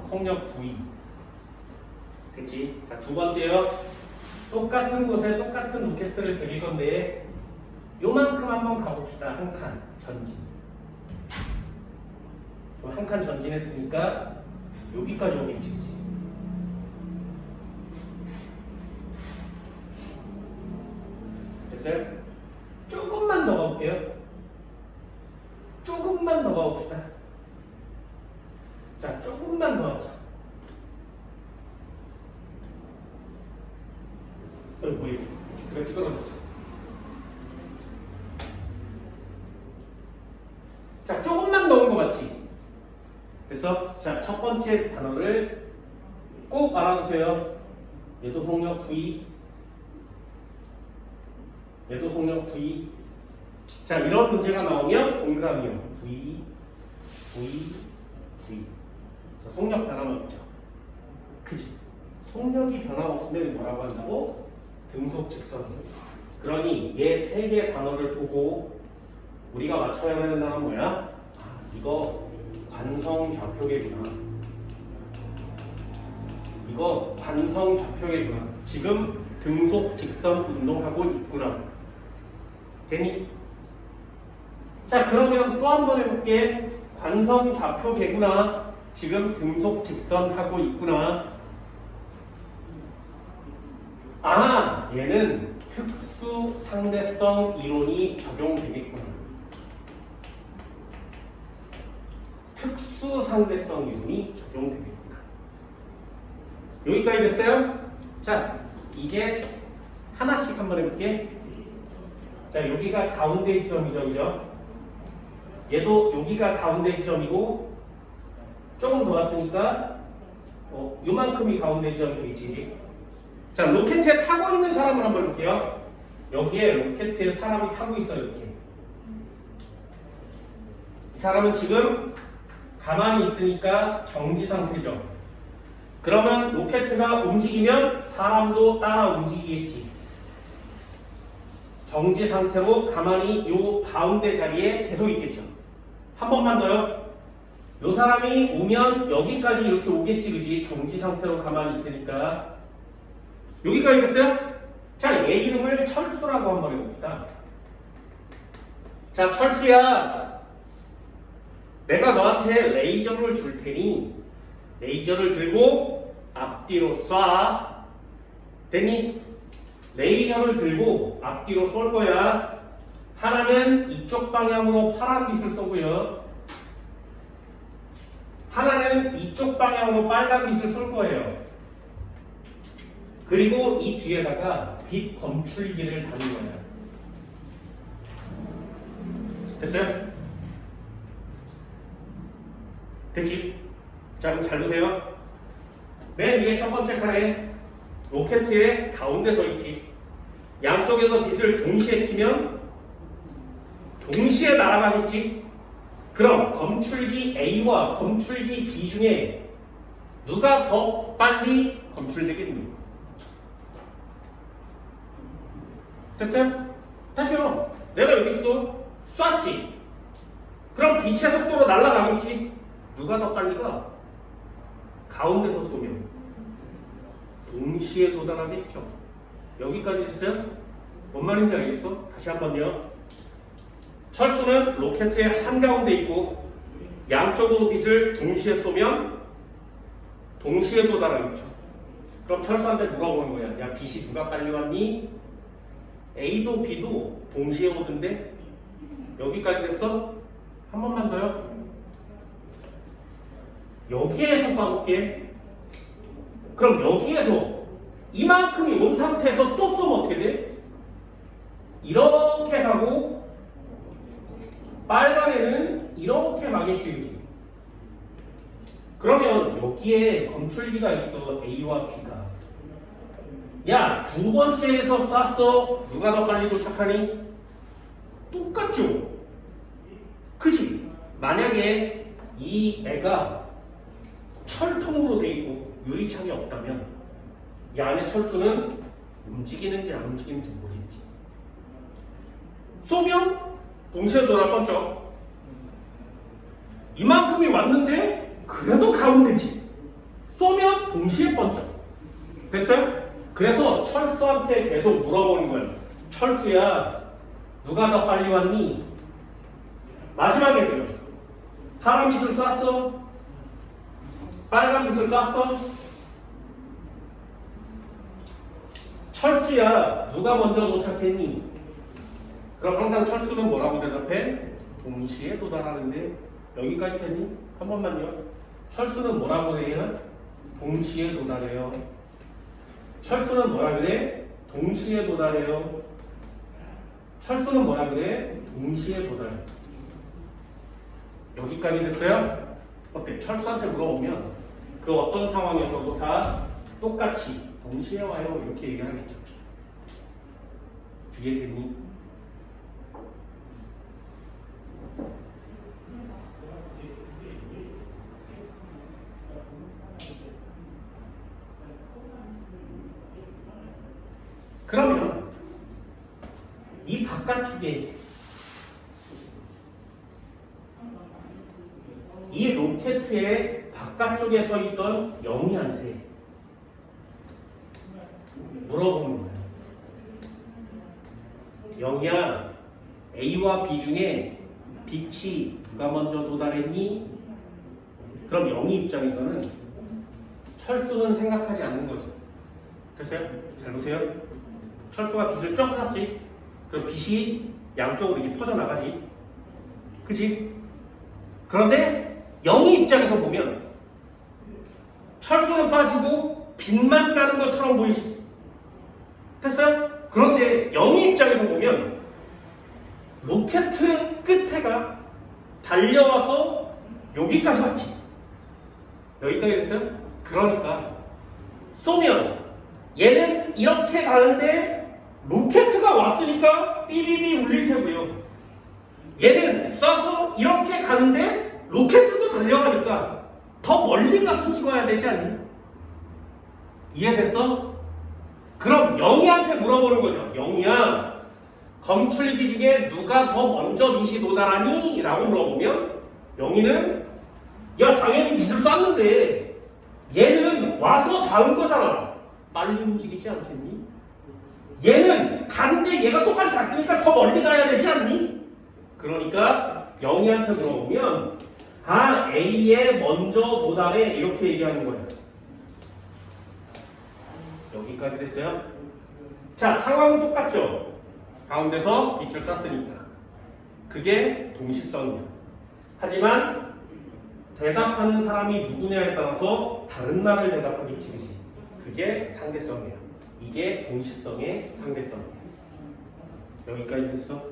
속력 V. 그치? 자, 두 번째요. 똑같은 곳에 똑같은 로켓을 그릴 건데 요만큼 한번 가봅시다. 한 칸 전진. 한 칸 전진했으니까 여기까지 오겠지. 됐어요? 조금만 더 가볼게요. 조금만 더 가봅시다. 자, 조금만 더 하자. 뭐야? 그래, 찌그러졌어. 자, 조금만 더 온 것 같지? 그래서, 자, 첫 번째 단어를 꼭 알아두세요. 얘도 속력 V. 얘도 속력 V. 자, 이런 문제가 나오면 동그라미요. V. 자, 속력 변함없죠. 그지? 속력이 변함없으면 뭐라고 한다고? 등속 직선. 그러니 얘 세 개 단어를 보고 우리가 맞춰야 하는 단어는 뭐야? 아, 이거 관성 좌표계구나. 이거 관성 좌표계구나. 지금 등속 직선 운동하고 있구나. 되니? 자, 그러면 또 한 번 해볼게. 관성 좌표계구나. 지금 등속 직선 하고 있구나. 아, 얘는 특수 상대성 이론이 적용되겠구나. 특수 상대성 이론이 적용되겠구나. 여기까지 됐어요? 자, 이제 하나씩 한번 해볼게. 자, 여기가 가운데 지점이죠, 그죠? 얘도 여기가 가운데 지점이고 조금 더 왔으니까 요만큼이 가운데 지점이 되겠지. 자, 로켓에 타고 있는 사람을 한번 볼게요. 여기에 로켓에 사람이 타고 있어요, 이렇게. 이 사람은 지금 가만히 있으니까 정지 상태죠. 그러면 로켓가 움직이면 사람도 따라 움직이겠지. 정지 상태로 가만히 요 가운데 자리에 계속 있겠죠. 한 번만 더요. 요 사람이 오면 여기까지 이렇게 오겠지, 그지? 정지 상태로 가만히 있으니까. 여기까지 됐어요? 자, 얘 이름을 철수라고 한번 해봅시다. 자, 철수야. 내가 너한테 레이저를 줄 테니 레이저를 들고 앞뒤로 쏴. 됐니? 레이저를 들고 앞뒤로 쏠 거야. 하나는 이쪽 방향으로 파란 빛을 쏘고요. 하나는 이쪽 방향으로 빨간 빛을 쏠 거예요. 그리고 이 뒤에다가 빛 검출기를 다는 거예요. 됐어요? 됐지? 자, 그럼 잘 보세요. 맨 위에 첫 번째 칸에 로켓의 가운데 서 있지. 양쪽에서 빛을 동시에 켜면 동시에 날아가겠지. 그럼 검출기 A와 검출기 B 중에 누가 더 빨리 검출되겠니? 됐어요? 다시요. 내가 여기 있어. 쐈지. 그럼 빛의 속도로 날아가겠지. 누가 더 빨리 가? 가운데서 쏘면 동시에 도달하겠죠. 여기까지 됐어요? 뭔 말인지 알겠어? 다시 한번요. 철수는 로켓의 한가운데 있고 양쪽으로 빛을 동시에 쏘면 동시에 도달하겠죠. 그럼 철수한테 누가 오는 거야? 야, 빛이 누가 빨리 왔니? A도 B도 동시에 오던데? 여기까지 됐어? 한 번만 더요. 여기에서 쏴볼게. 그럼 여기에서 이만큼이 온 상태에서 또 쏘면 어떻게 돼? 이렇게 가고 빨간에는 이렇게 가겠지. 그러면 여기에 검출기가 있어. A와 B가. 야, 두 번째에서 쐈어. 누가 더 빨리 도착하니? 똑같죠? 그지? 만약에 이 애가 철통으로 돼 있고 유리창이 없다면 이 안에 철수는 움직이는지 안 움직이는지 모르겠지. 쏘면 동시에 돌아 뻗죠. 이만큼이 왔는데 그래도 가운데지. 쏘면 동시에 뻗죠. 됐어요? 그래서 철수한테 계속 물어보는 거예요. 철수야, 누가 더 빨리 왔니? 마지막에도요. 파란 빛을 쐈어? 빨간 빛을 쐈어? 철수야, 누가 먼저 도착했니? 그럼 항상 철수는 뭐라고 대답해? 동시에 도달하는데 여기까지 됐니? 한 번만요. 철수는 뭐라고 해요? 동시에 도달해요. 철수는 뭐라 그래? 동시에 도달해요. 철수는 뭐라 그래? 동시에 도달해. 여기까지 됐어요? 어때? 철수한테 물어보면 그 어떤 상황에서도 다 똑같이 동시에 와요 이렇게 얘기하겠죠. 이해됐니? 그러면 이 바깥쪽에 이 로켓의 바깥쪽에 서 있던 영희한테 물어보는 거예요. 영희야, A와 B 중에 빛이 누가 먼저 도달했니? 그럼 영희 입장에서는 철수는 생각하지 않는 거죠. 됐어요? 잘 보세요. 철수가 빛을 쫙 쐈지. 그럼 빛이 양쪽으로 이렇게 퍼져나가지. 그치? 그런데 영희 입장에서 보면 철수는 빠지고 빛만 까는 것처럼 보이시죠? 됐어요? 그런데 영희 입장에서 보면 로켓 끝에가 달려와서 여기까지 왔지. 여기까지 됐어요? 그러니까 쏘면 얘는 이렇게 가는데 로켓가 왔으니까 삐비비 울릴 테고요. 얘는 쏴서 이렇게 가는데 로켓도 달려가니까 더 멀리 가서 찍어야 되지 않니? 이해됐어? 그럼 영희한테 물어보는 거죠. 영희야, 검출기 중에 누가 더 먼저 빛이 도달하니? 라고 물어보면 영희는 야, 당연히 빛을 쐈는데 얘는 와서 닿은 거잖아. 빨리 움직이지 않겠니? 얘는 갔는데 얘가 똑같이 갔으니까 더 멀리 가야 되지 않니? 그러니까 영희한테 물어보면 아, A에 먼저 도달해 이렇게 얘기하는 거예요. 여기까지 됐어요? 자, 상황은 똑같죠? 가운데서 빛을 쐈으니까 그게 동시성이에요. 하지만 대답하는 사람이 누구냐에 따라서 다른 말을 대답하겠지, 그치? 그게 상대성이에요. 이게 동시성의 상대성이에요. 여기까지 됐어?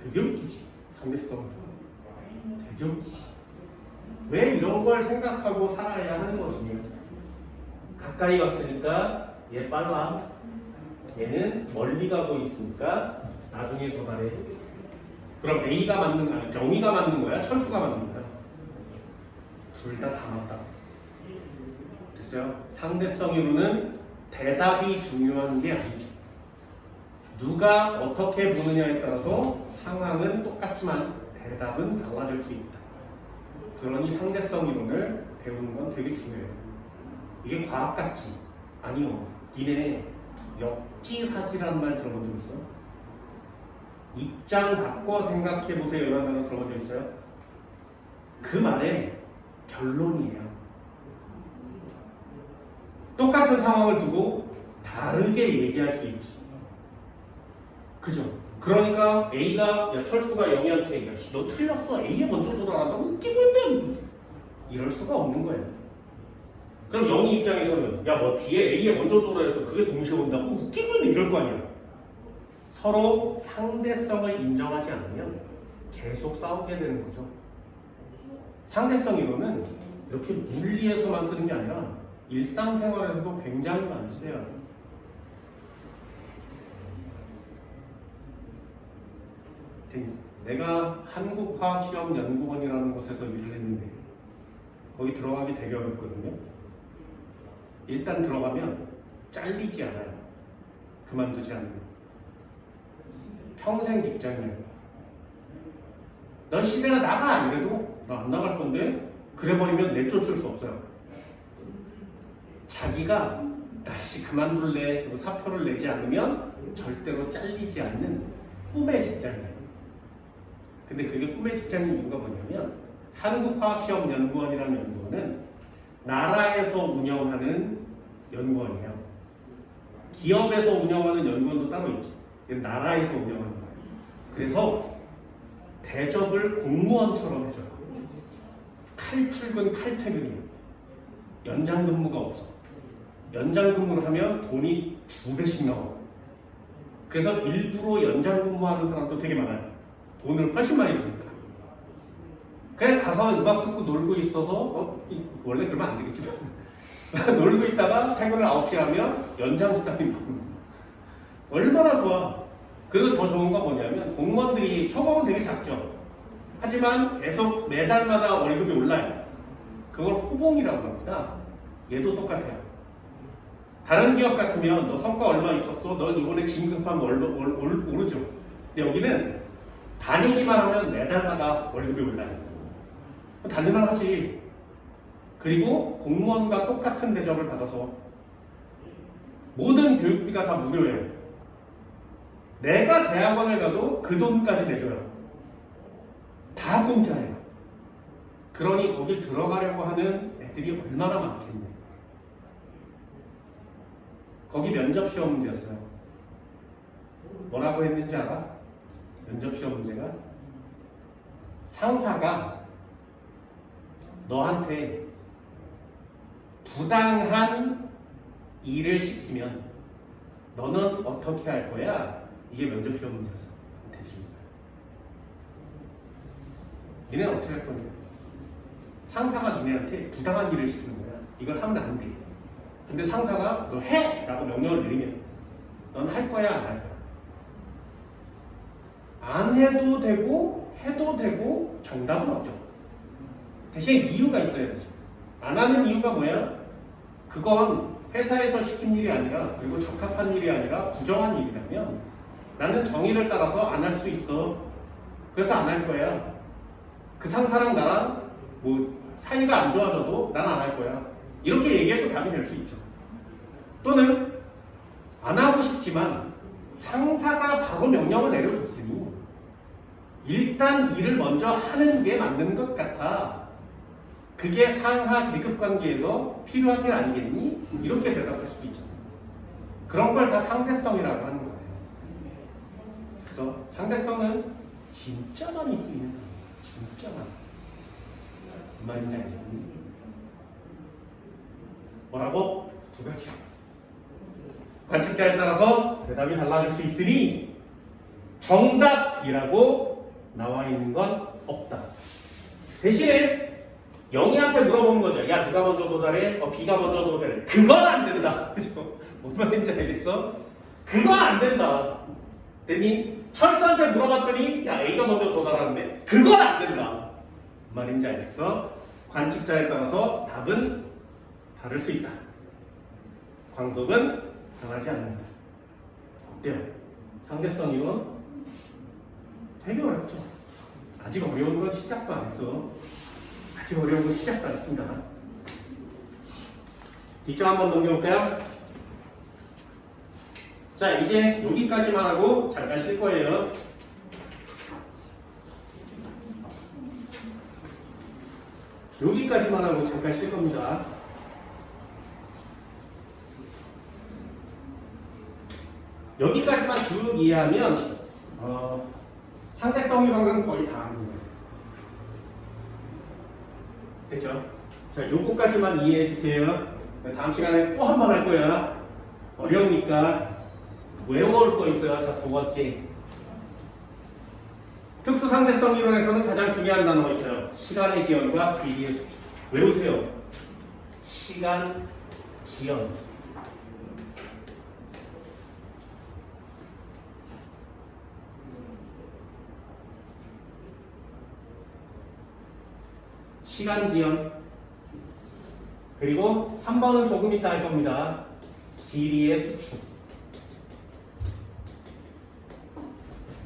되게 웃기지, 상대성. 되게 웃기지. 왜 이런 걸 생각하고 살아야 하는 거지? 가까이 왔으니까 얘 빨라. 얘는 멀리 가고 있으니까 나중에 도달해. 그럼 A가 맞는 거야? 영희가 맞는 거야? 철수가 맞는 거야? 둘 다 맞다. 됐어요? 상대성으로는 대답이 중요한 게 아니죠. 누가 어떻게 보느냐에 따라서 상황은 똑같지만 대답은 달라질 수 있다. 그러니 상대성 이론을 배우는 건 되게 중요해요. 이게 과학 같지? 아니요. 니네 역지사지라는 말 들어본 적 있어? 입장 바꿔 생각해보세요. 이런 단어 들어본 적 있어요? 그 말의 결론이에요. 똑같은 상황을 두고 다르게 얘기할 수 있지. 그죠? 그러니까 A가, 야, 철수가 영희한테 야, 너 틀렸어. A에 먼저 도달한다고 웃기고 있는데 이럴 수가 없는 거예요. 그럼 영희 입장에서는 야 뭐 B에 A에 먼저 돌아해서 그게 동시에 온다고 웃기면 이럴 거 아니야. 서로 상대성을 인정하지 않으면 계속 싸우게 되는 거죠. 상대성 이론은 이렇게 물리에서만 쓰는 게 아니라 일상생활에서도 굉장히 많이 쓰여요. 내가 한국화학시험연구원이라는 곳에서 일을 했는데 거기 들어가기 되게 어렵거든요. 일단 들어가면 잘리지 않아요. 그만두지 않으면. 평생 직장이에요. 넌 시대가 나가! 이래도 나 안 나갈 건데 그래버리면 내쫓을 수 없어요. 자기가 다시 그만둘래 그리고 사표를 내지 않으면 절대로 잘리지 않는 꿈의 직장이에요. 근데 그게 꿈의 직장인 이유가 뭐냐면 한국화학시험연구원이라는 연구원은 나라에서 운영하는 연구원이에요. 기업에서 운영하는 연구원도 따로 있지. 나라에서 운영하는 거예요. 그래서 대접을 공무원처럼 해줘요. 칼출근 칼퇴근이에요. 연장근무가 없어. 연장근무를 하면 돈이 2배씩 나와요. 그래서 일부러 연장근무하는 사람도 되게 많아요. 돈을 훨씬 많이 주니까. 그냥 가서 음악 듣고 놀고 있어서 원래 그러면 안 되겠지. 놀고 있다가 퇴근을 9시에 하면 연장수당이 나옵니다. 얼마나 좋아. 그리고 더 좋은 건 뭐냐면 공무원들이 초봉은 되게 작죠. 하지만 계속 매달마다 월급이 올라요. 그걸 후봉이라고 합니다. 얘도 똑같아요. 다른 기업 같으면 너 성과 얼마 있었어? 너 이번에 진급하면 오르죠. 근데 여기는 다니기만 하면 매달마다 월급이 올라요. 다닐만 하지. 그리고 공무원과 똑같은 대접을 받아서 모든 교육비가 다 무료예요. 내가 대학원을 가도 그 돈까지 내줘요. 다 공짜예요. 그러니 거길 들어가려고 하는 애들이 얼마나 많겠네. 거기 면접시험 문제였어요. 뭐라고 했는지 알아? 면접시험 문제가 상사가 너한테 부당한 일을 시키면 너는 어떻게 할 거야? 이게 면접시험 문제였어. 니네는 어떻게 할 거냐? 상사가 니네한테 부당한 일을 시키는 거야. 이걸 하면 안 돼. 근데 상사가 너 해! 라고 명령을 내리면 넌 할 거야? 안 할 거야? 안 해도 되고 해도 되고 정답은 없죠. 대신 이유가 있어야 되죠. 안 하는 이유가 뭐야? 그건 회사에서 시킨 일이 아니라 그리고 적합한 일이 아니라 부정한 일이라면 나는 정의를 따라서 안 할 수 있어. 그래서 안 할 거야. 그 상사랑 나랑 뭐 사이가 안 좋아져도 난 안 할 거야. 이렇게 얘기해도 답이 될 수 있죠. 또는 안 하고 싶지만 상사가 바로 명령을 내려줬으니 일단 일을 먼저 하는 게 맞는 것 같아. 그게 상하 계급 관계에서 필요한 일 아니겠니? 이렇게 대답할 수도 있죠. 그런 걸 다 상대성이라고 하는 거예요. 그래서 상대성은 진짜 많이 쓰이는 거예요. 진짜 많이. 무슨 말인지 알겠니? 뭐라고? 두 가지야. 관측자에 따라서 대답이 달라질 수 있으니 정답이라고 나와 있는 건 없다. 대신에 영희한테 물어보는 거죠. 야, 누가 먼저 도달해? B가 먼저 도달해. 그건 안 된다. 뭔 말인지 알겠어? 그건 안 된다. 그랬더니 철수한테 물어봤더니 야, A가 먼저 도달하는데 그건 안 된다. 뭔 말인지 알겠어? 관측자에 따라서 답은 다를 수 있다. 광속은 당하지 않는다. 어때요? 상대성 이론 되게 어렵죠? 아직 어려운 건 시작도 안 했어. 아직 어려운 건 시작도 안 했습니다. 뒷점 한번 넘겨볼까요? 자, 이제 여기까지만 하고 잠깐 쉴 거예요. 여기까지만 하고 잠깐 쉴 겁니다. 여기까지만 쭉 이해하면 상대성 이론은 거의 다 하는 거예요. 됐죠? 자, 요거까지만 이해해 주세요. 다음 시간에 또 한 번 할 거야. 어려우니까 외워올 거 있어요. 자, 두 번째. 특수상대성 이론에서는 가장 중요한 단어가 있어요. 시간의 지연과 비리의 수치. 외우세요. 시간, 지연. 시간 지연. 그리고 3번은 조금 이따 할 겁니다. 길이의 수축.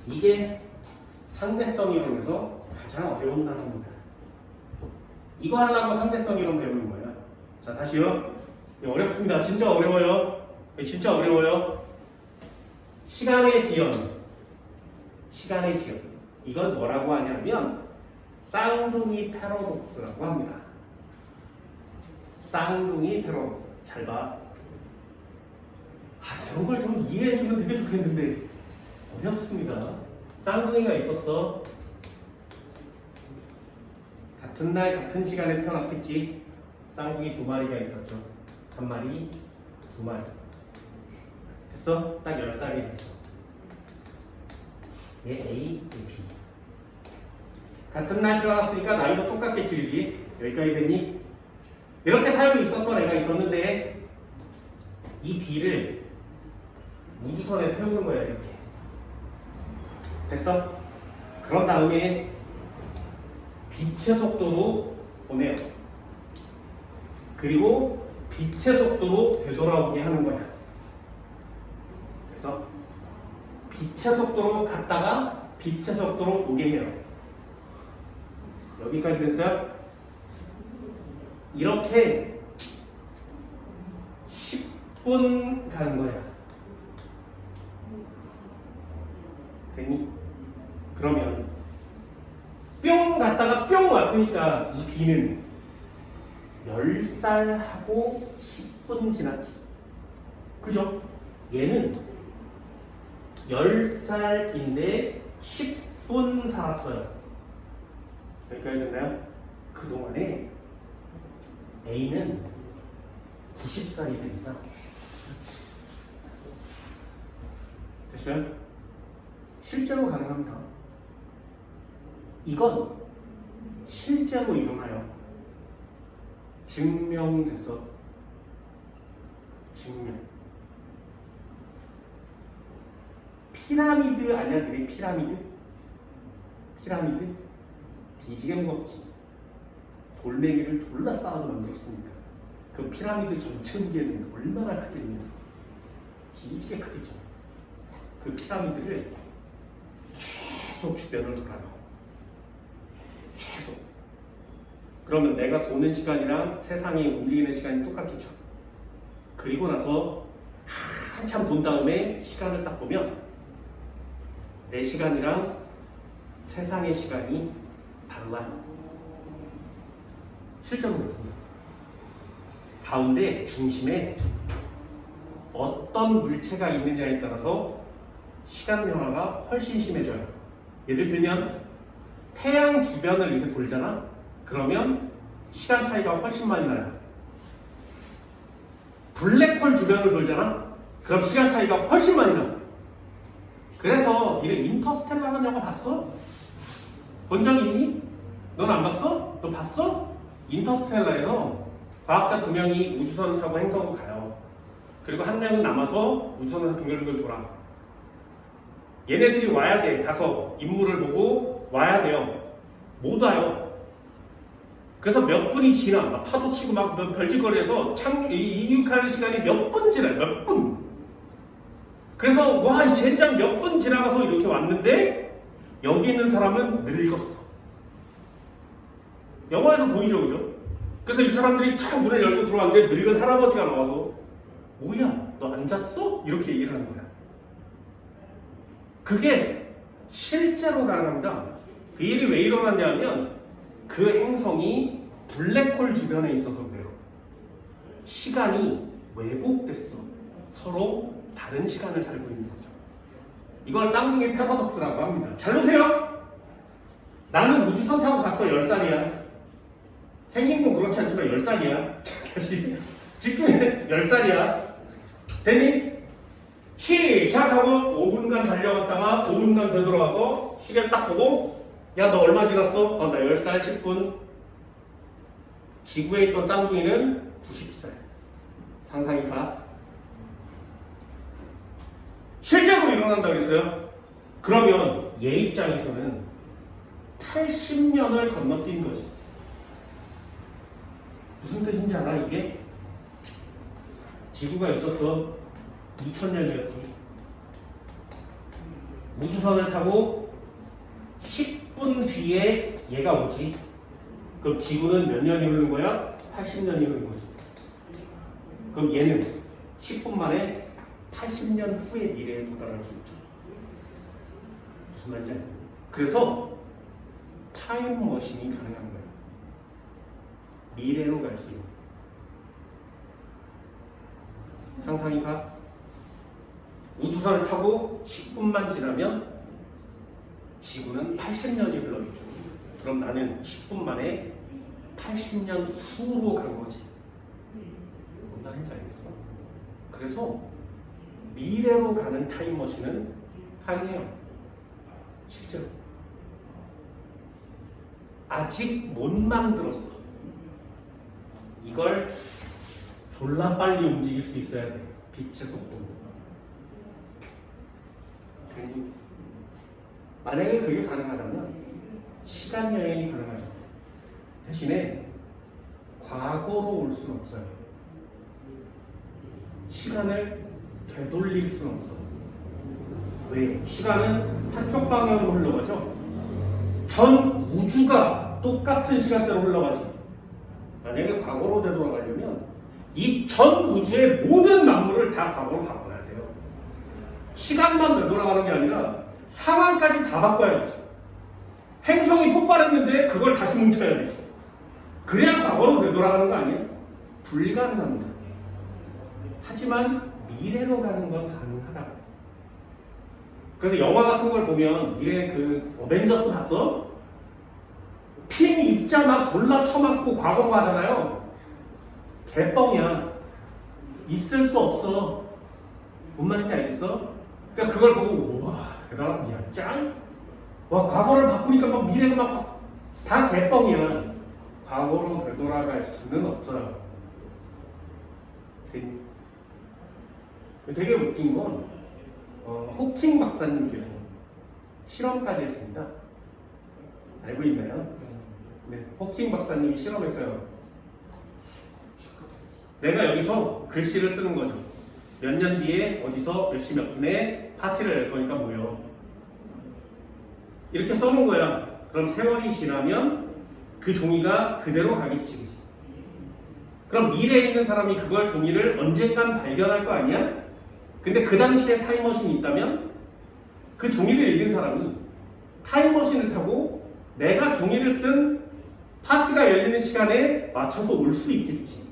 이게 상대성 이론에서 가장 어려운 단어입니다. 이거 하려고 상대성 이론 배우는 거야. 자, 다시요. 어렵습니다. 진짜 어려워요. 진짜 어려워요. 시간의 지연. 시간의 지연. 이건 뭐라고 하냐면 쌍둥이 패러독스라고 합니다. 쌍둥이 패러독스. 잘 봐. 저런 걸 좀 이해해주면 되게 좋겠는데 어렵습니다. 쌍둥이가 있었어. 같은 날 같은 시간에 태어났겠지. 쌍둥이 두 마리가 있었죠. 한 마리, 두 마리. 됐어? 딱 10살이 됐어. 얘 A, 얘 B. 같은 날 태어났으니까 나이도 똑같겠지, 그지? 여기까지 됐니? 이렇게 살고 있었던 애가 있었는데 이 B를 우주선에 태우는 거야, 이렇게. 됐어? 그런 다음에 빛의 속도로 보내요. 그리고 빛의 속도로 되돌아오게 하는 거야. 그래서 빛의 속도로 갔다가 빛의 속도로 오게 해요. 여기까지 됐어요? 이렇게 10분 가는 거야. 되니? 그러면 뿅 갔다가 뿅 왔으니까 이 B는 10살하고 10분 지났지. 그죠? 얘는 10살인데 10분 살았어요. 여기까지 됐나요? 그동안에 A는 90살이 됩니다. 됐어요? 실제로 가능합니다. 이건 실제로 일어나요. 증명됐어. 증명. 피라미드 알려드린 피라미드? 피라미드? 뒤지게 무겁지. 돌멩이를 졸라 쌓아서 만들었으니까 그 피라미드 전체 무게는 얼마나 크겠냐. 뒤지게 크겠죠. 그 피라미드를 계속 주변을 돌아요. 계속. 그러면 내가 도는 시간이랑 세상이 움직이는 시간이 똑같겠죠. 그리고 나서 한참 돈 다음에 시간을 딱 보면 내 시간이랑 세상의 시간이 달라요. 실제로 그렇습니다. 가운데 중심에 어떤 물체가 있느냐에 따라서 시간 변화가 훨씬 심해져요. 예를 들면 태양 주변을 이렇게 돌잖아. 그러면 시간 차이가 훨씬 많이 나요. 블랙홀 주변을 돌잖아. 그럼 시간 차이가 훨씬 많이 나. 그래서 이래 인터스텔라라는 영화 봤어? 본 적 있니? 넌 안 봤어? 너 봤어? 인터스텔라에서 과학자 두 명이 우주선을 타고 행성으로 가요. 그리고 한 명은 남아서 우주선에서 빙글빙글 돌아. 얘네들이 와야 돼. 가서 인물을 보고 와야 돼요. 못 와요. 그래서 몇 분이 지나. 막 파도 치고 막 별짓거리해서 이륙하는 시간이 몇 분 지나요. 몇 분. 그래서 와, 이 젠장 몇 분 지나가서 이렇게 왔는데 여기 있는 사람은 늙었어. 영화에서 보이죠, 그죠? 그래서 이 사람들이 참 문을 열고 들어왔는데 늙은 할아버지가 나와서 뭐야, 너 안 잤어? 이렇게 얘기를 하는 거야. 그게 실제로 가능합니다. 그 일이 왜 일어났냐면 그 행성이 블랙홀 주변에 있어서 그래요. 시간이 왜곡됐어. 서로 다른 시간을 살고 있는 거죠. 이걸 쌍둥이 패러독스라고 합니다. 잘 보세요. 나는 우주선 타고 갔어. 10살이야. 생긴 건 그렇지 않지만 10살이야. 다시 집중해. 10살이야. 됐니? 시작하고 5분간 달려갔다가 5분간 되돌아와서 시계 딱 보고 야, 너 얼마 지났어? 나 10살 10분. 지구에 있던 쌍둥이는 90살. 상상이 가? 실제로 일어난다고 했어요. 그러면 얘 입장에서는 80년을 건너뛴 거지. 무슨 뜻인지 알아, 이게? 지구가 있었어. 2000년이었지. 우주선을 타고 10분 뒤에 얘가 오지. 그럼 지구는 몇 년이 흐르는 거야? 80년이 흐르는 거지. 그럼 얘는 10분 만에 80년 후의 미래에 도달할 수 있죠. 무슨 말인지 알죠? 그래서 타임머신이 가능한 거예요. 미래로 갈 수 있는. 상상이 가? 우주선을 타고 10분만 지나면 지구는 80년이 흘러있죠. 그럼 나는 10분 만에 80년 후로 간 거지. 뭔 말인지 알겠어? 그래서 미래로 가는 타임머신은 가능해요. 실제로. 아직 못 만들었어. 이걸 졸라 빨리 움직일 수 있어야 돼. 빛의 속도로. 만약에 그게 가능하다면 시간 여행이 가능하죠. 대신에 과거로 올 수는 없어요. 시간을 되돌릴 수는 없어. 왜? 시간은 한쪽 방향으로 흘러가죠. 전 우주가 똑같은 시간대로 흘러가지. 만약에 과거로 되돌아가려면 이 전 우주의 모든 만물을 다 과거로 바꿔야 돼요. 시간만 되돌아가는 게 아니라 상황까지 다 바꿔야 되죠. 행성이 폭발했는데 그걸 다시 뭉쳐야 되죠. 그래야 과거로 되돌아가는 거 아니에요? 불가능합니다. 하지만 미래로 가는 건 가능하다고. 그래서 영화 같은 걸 보면 미래 그 어벤져스 봤어? 핀 입자 막 졸라 쳐맞고 과거로 가잖아요. 개뻥이야. 있을 수 없어. 뭔 말인지 알겠어? 그러니까 그걸 보고 와 대단한 야 짱? 와 과거를 바꾸니까 막 미래가 막 다 개뻥이야. 과거로 되돌아갈 수는 없어요. 되게 웃긴 건 호킹 박사님께서 실험까지 했습니다. 알고 있나요? 네, 호킹 박사님이 실험했어요. 내가 여기서 글씨를 쓰는 거죠. 몇 년 뒤에 어디서 몇 시 몇 분에 파티를 열 거니까 모여. 이렇게 써놓은 거야. 그럼 세월이 지나면 그 종이가 그대로 가겠지. 그럼 미래에 있는 사람이 그걸 종이를 언젠간 발견할 거 아니야? 근데 그 당시에 타임머신이 있다면 그 종이를 읽은 사람이 타임머신을 타고 내가 종이를 쓴 파티가 열리는 시간에 맞춰서 올 수 있겠지.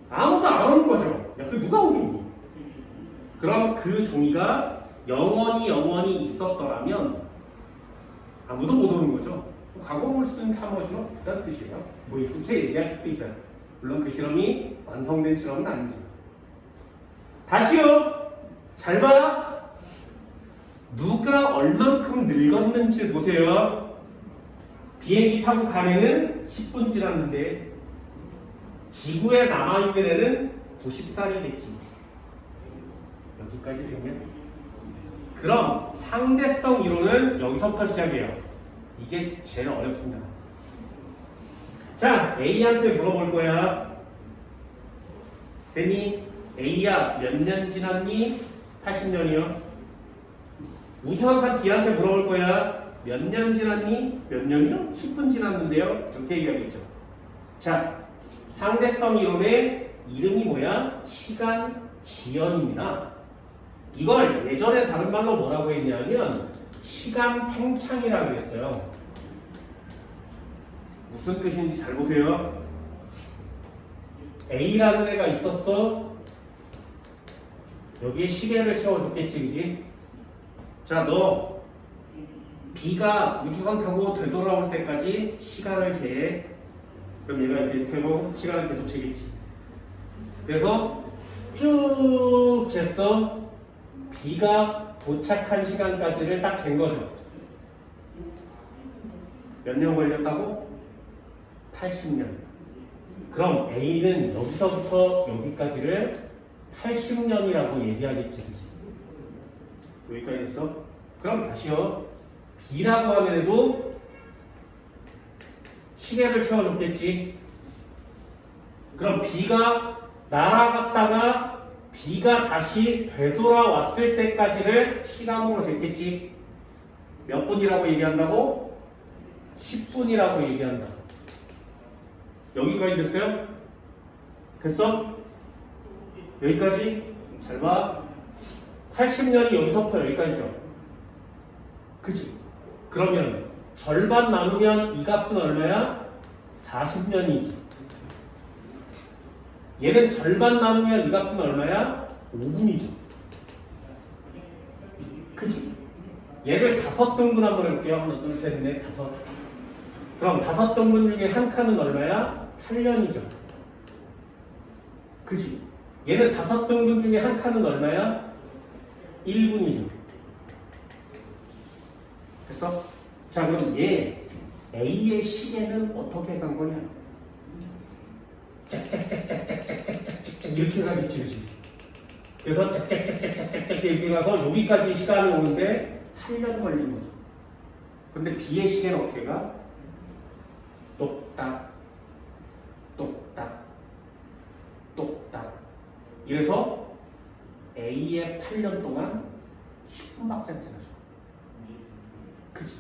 아무도 안 오는 거죠. 야, 그 누가 오겠니? 그럼 그 종이가 영원히 있었더라면 아무도 못 오는 거죠. 과거를 쓰는 타임머신은 없다는 뜻이에요. 뭐 이렇게 얘기할 수도 있어요. 물론 그 실험이 완성된 실험은 아니죠. 다시요. 잘 봐. 누가 얼만큼 늙었는지 보세요. 비행기 타고 간 애는 10분 지났는데 지구에 남아있는 애는 90살이 됐지. 여기까지 되면 그럼 상대성 이론은 여기서부터 시작해요. 이게 제일 어렵습니다. 자, A한테 물어볼 거야. 됐니? A야, 몇 년 지났니? 80년이요. 우주선탄 B한테 물어볼 거야. 몇 년 지났니? 몇 년이요? 10분 지났는데요. 이렇게 얘기하겠죠. 자, 상대성 이론의 이름이 뭐야? 시간 지연입니다. 이걸 예전에 다른 말로 뭐라고 했냐면 시간 팽창이라고 했어요. 무슨 뜻인지 잘 보세요. A라는 애가 있었어. 여기에 시계를 채워줬겠지, 그지? 자, 너 B가 우주선 타고 되돌아올 때까지 시간을 재해. 그럼 얘가 이렇게 되고 시간을 계속 재겠지. 그래서 쭉 재서 B가 도착한 시간까지를 딱 잰 거죠. 몇 년 걸렸다고? 80년. 그럼 A는 여기서부터 여기까지를 80년이라고 얘기하겠지. 그치? 여기까지 됐어? 그럼 다시요. B라고 하면 해도 시계를 채워줬겠지. 그럼 B가 날아갔다가 B가 다시 되돌아왔을 때까지를 시간으로 쟀겠지. 몇 분이라고 얘기한다고? 10분이라고 얘기한다. 여기까지 됐어요? 됐어? 여기까지? 잘 봐. 80년이 여기서부터 여기까지죠. 그치? 그러면 절반 나누면 이 값은 얼마야? 40년이지. 얘는 절반 나누면 이 값은 얼마야? 5분이지. 그치? 얘를 5등분 한번 해볼게요. 하나, 둘, 셋, 넷, 5. 그럼 5등분 중에 한 칸은 얼마야? 8년이죠. 그치? 얘는 5등분 중에 한 칸은 얼마야? 1분이죠. 됐어? 자, 그럼 얘 A의 시계는 어떻게 간 거냐? 짝짝짝짝짝짝짝짝짝 이렇게 가겠지, 그치? 그래서 짝짝짝짝짝짝짝 이렇게 가서 여기까지 시간이 오는데 8년 걸린 거죠. 근데 B의 시계는 어떻게 가? 똑딱, 똑딱, 똑딱. 이래서 A의 8년 동안 10분밖에 안 지나죠. 그치?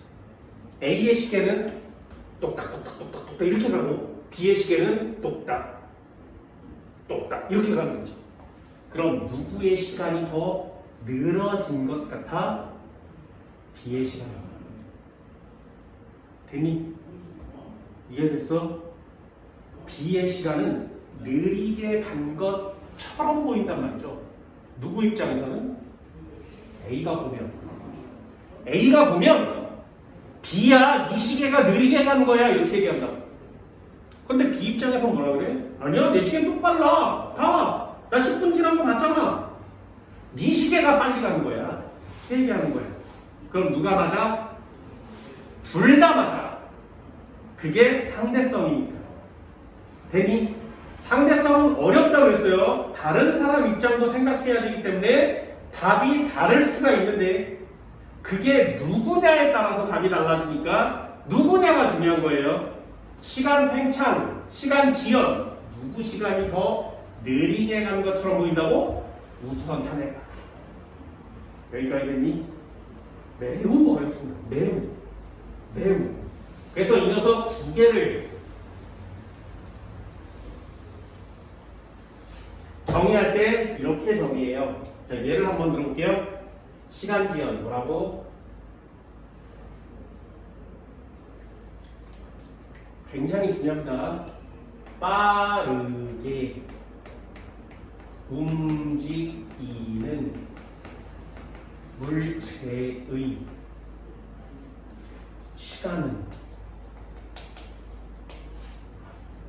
A의 시계는 똑딱, 똑딱, 똑딱, 똑딱 이렇게 가고 B의 시계는 똑딱, 똑딱 이렇게 가는 거지. 그럼 누구의 시간이 더 늘어진 것 같아? B의 시간이. 됐니? 이해됐어? B의 시간은 느리게 간 것처럼 보인단 말이죠. 누구 입장에서는? A가 보면 B야 이 시계가 느리게 간 거야 이렇게 얘기한다. 근데 B 입장에서 뭐라 그래? 아니야 내 시계는 똑빨라. 봐, 나 10분 지난 거 봤잖아. 네 시계가 빨리 가는 거야. 이렇게 얘기하는 거야. 그럼 누가 맞아? 둘 다 맞아. 그게 상대성이니까. 되니? 상대성은 어렵다고 했어요. 다른 사람 입장도 생각해야 되기 때문에 답이 다를 수가 있는데 그게 누구냐에 따라서 답이 달라지니까 누구냐가 중요한 거예요. 시간 팽창, 시간 지연, 누구 시간이 더 느리게 간 것처럼 보인다고? 우주선 탄핵. 여기까지 됐니? 매우 어렵습니다. 매우. 그래서 이 녀석 두 개를 정의할 때 이렇게 정의해요. 자, 예를 한번 들어볼게요. 시간 지연 뭐라고? 굉장히 중요합니다. 빠르게 움직이는 물체의 시간은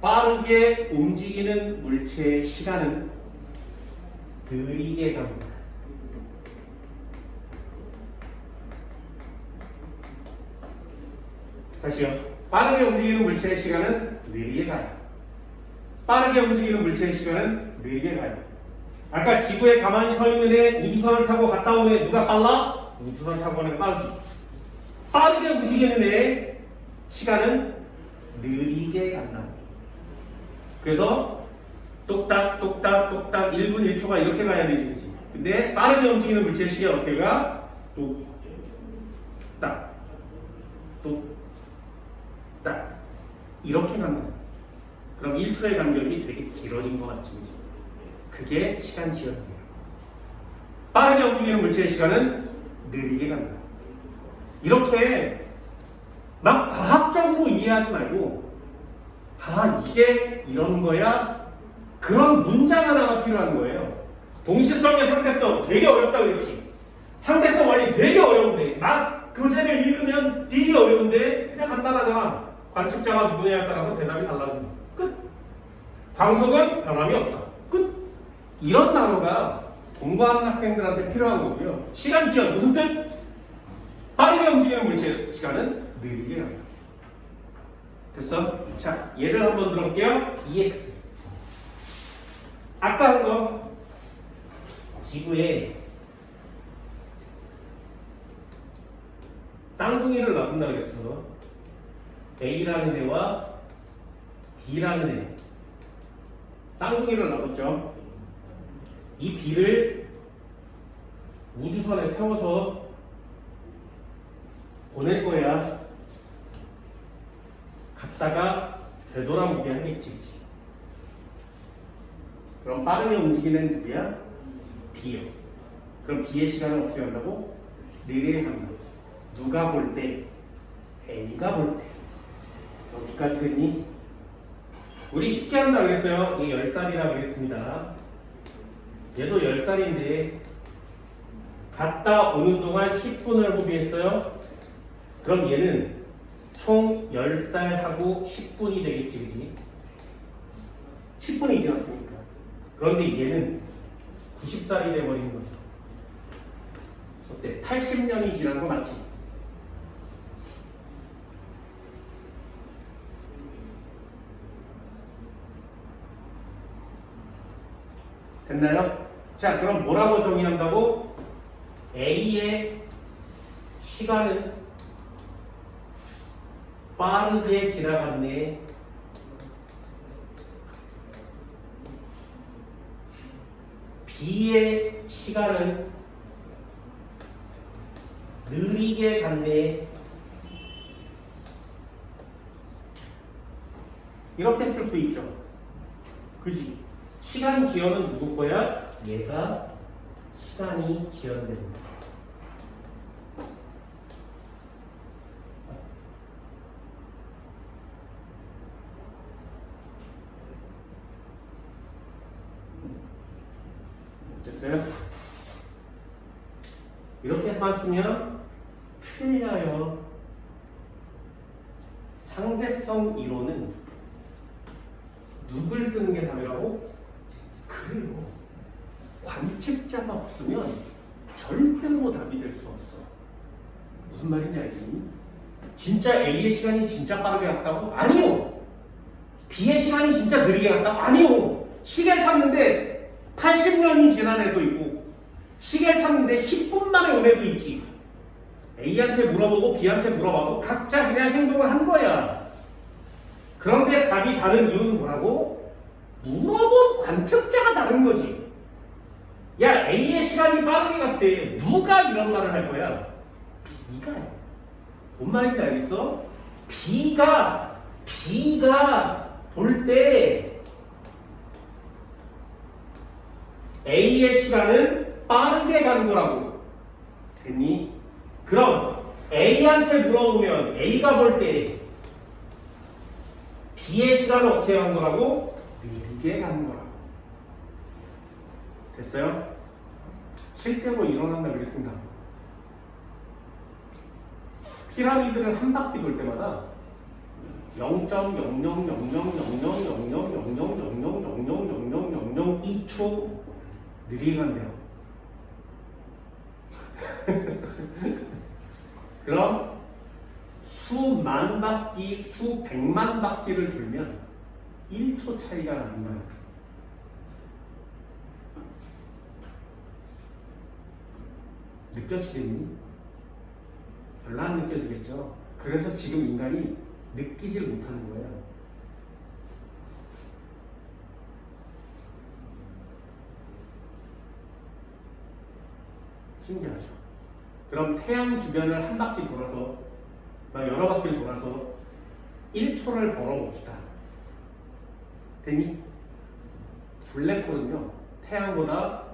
빠르게 움직이는 물체의 시간은 느리게 갑니다. 다시요. 빠르게 움직이는 물체의 시간은 느리게 가요. 빠르게 움직이는 물체의 시간은 느리게 가요. 아까 지구에 가만히 서 있는 애 우주선을 타고 갔다 온 애 누가 빨라? 우주선 타고 오는 애 빠르지. 빠르게 움직이는 애의 시간은 느리게 간다. 그래서 똑딱 1분 1초가 이렇게 가야 되지, 그치? 근데 빠르게 움직이는 물체의 시간 어떻게 가? 똑딱 이렇게 간다. 그럼 1초의 간격이 되게 길어진 것 같지, 그치? 그게 시간 지연이에요. 빠르게 움직이는 물체의 시간은 느리게 간다. 이렇게 막 과학적으로 이해하지 말고 이게 이런 거야? 그런 문장 하나가 필요한 거예요. 동시성의 상대성 되게 어렵다 그랬지. 상대성 원리 되게 어려운데 막 교재를 읽으면 되게 어려운데 그냥 간단하잖아. 관측자가 누구냐에 따라서 대답이 달라집니다. 끝. 광속은 변함이 없다. 끝. 이런 단어가 공부하는 학생들한테 필요한 거고요. 시간 지연 무슨 뜻? 빠르게 움직이는 물체 시간은 느리게 갑니다. 됐어? 자, 예를 한번 들어볼게요. EX. 아까 한 거 지구에 쌍둥이를 놔둔다 그랬어. A라는 애와 B라는 애. 쌍둥이를 놔뒀죠. 이 B를 우주선에 태워서 보낼 거야. 갔다가 되돌아오게 하겠지. 그럼 빠르게 움직이는 누구야? B요. 그럼 B의 시간은 어떻게 한다고? 느리게 간다고. 누가 볼 때? A가 볼 때. 여기까지 됐니? 우리 쉽게 한다 그랬어요. 얘 10살이라 그랬습니다. 얘도 10살인데 갔다 오는 동안 10분을 소비했어요. 그럼 얘는 총 10살하고 10분이 되겠지, 그지? 10분이 지났으니까. 그런데 얘는 90살이 돼버린 거죠. 어때? 80년이 지난 거 맞지? 됐나요? 자, 그럼 뭐라고 정의한다고? A의 시간은 빠르게 지나갔네. B의 시간은 느리게 갔네. 이렇게 쓸 수 있죠. 그지? 시간 지연은 누구 거야? 얘가 시간이 지연됩니다. 됐어요? 이렇게만 쓰면 틀려요. 상대성 이론은 누굴 쓰는 게 답이라고? 그래요. 관측자가 없으면 절대로 답이 될 수 없어. 무슨 말인지 알겠니? 진짜 A의 시간이 진짜 빠르게 갔다고? 아니요. B의 시간이 진짜 느리게 갔다고? 아니요. 시계를 찾는데 80년이 지난 애도 있고 시계를 찾는데 10분 만에 온 애도 있지. A한테 물어보고 B한테 물어봐도 각자 그냥 행동을 한 거야. 그런데 답이 다른 이유는 뭐라고? 물어본 관측자가 다른 거지. 야, A의 시간이 빠르게 갔대. 누가 이런 말을 할 거야? B가요. 뭔 말인지 알겠어? B가 볼 때 A의 시간은 빠르게 가는 거라고. 됐니? 그럼 A한테 물어보면 A가 볼 때 B의 시간은 어떻게 가는 거라고? 느리게 가는 거라고. 됐어요? 실제로 일어난다 그랬습니다. 피라미드를 한 바퀴 돌 때마다 0.000000000000000002초 느리게 간대요. 그럼 수만 바퀴, 수백만 바퀴를 돌면 1초 차이가 나는 거예요. 느껴지겠니? 별로 안 느껴지겠죠? 그래서 지금 인간이 느끼질 못하는 거예요. 신기하죠? 그럼 태양 주변을 한 바퀴 돌아서, 여러 바퀴를 돌아서 1초를 벌어봅시다. 되니? 블랙홀은요, 태양보다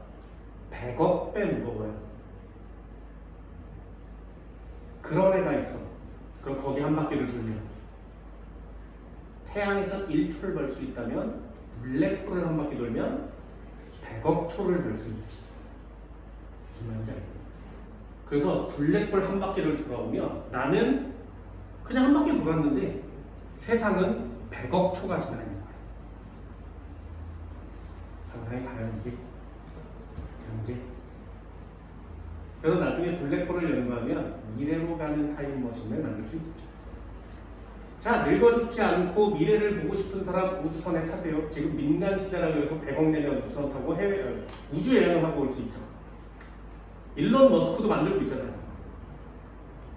100억 배 무거워요. 그런 애가 있어. 그럼 거기 한 바퀴를 돌면 태양에서 1초를 벌 수 있다면 블랙홀을 한 바퀴 돌면 100억 초를 벌 수 있지. 무슨 말인지 알겠니? 그래서 블랙홀 한 바퀴를 돌아오면 나는 그냥 한 바퀴 돌았는데 세상은 100억 초가 지나 있는 거야. 상상이 가요 이게? 그래서 나중에 블랙홀을 연구하면 미래로 가는 타임머신을 만들 수 있죠. 자, 늙어 죽지 않고 미래를 보고 싶은 사람 우주선에 타세요. 지금 민간 시대라고 해서 100억 내면 우주선 타고 우주 여행하고 올 수 있죠. 일론 머스크도 만들고 있잖아요.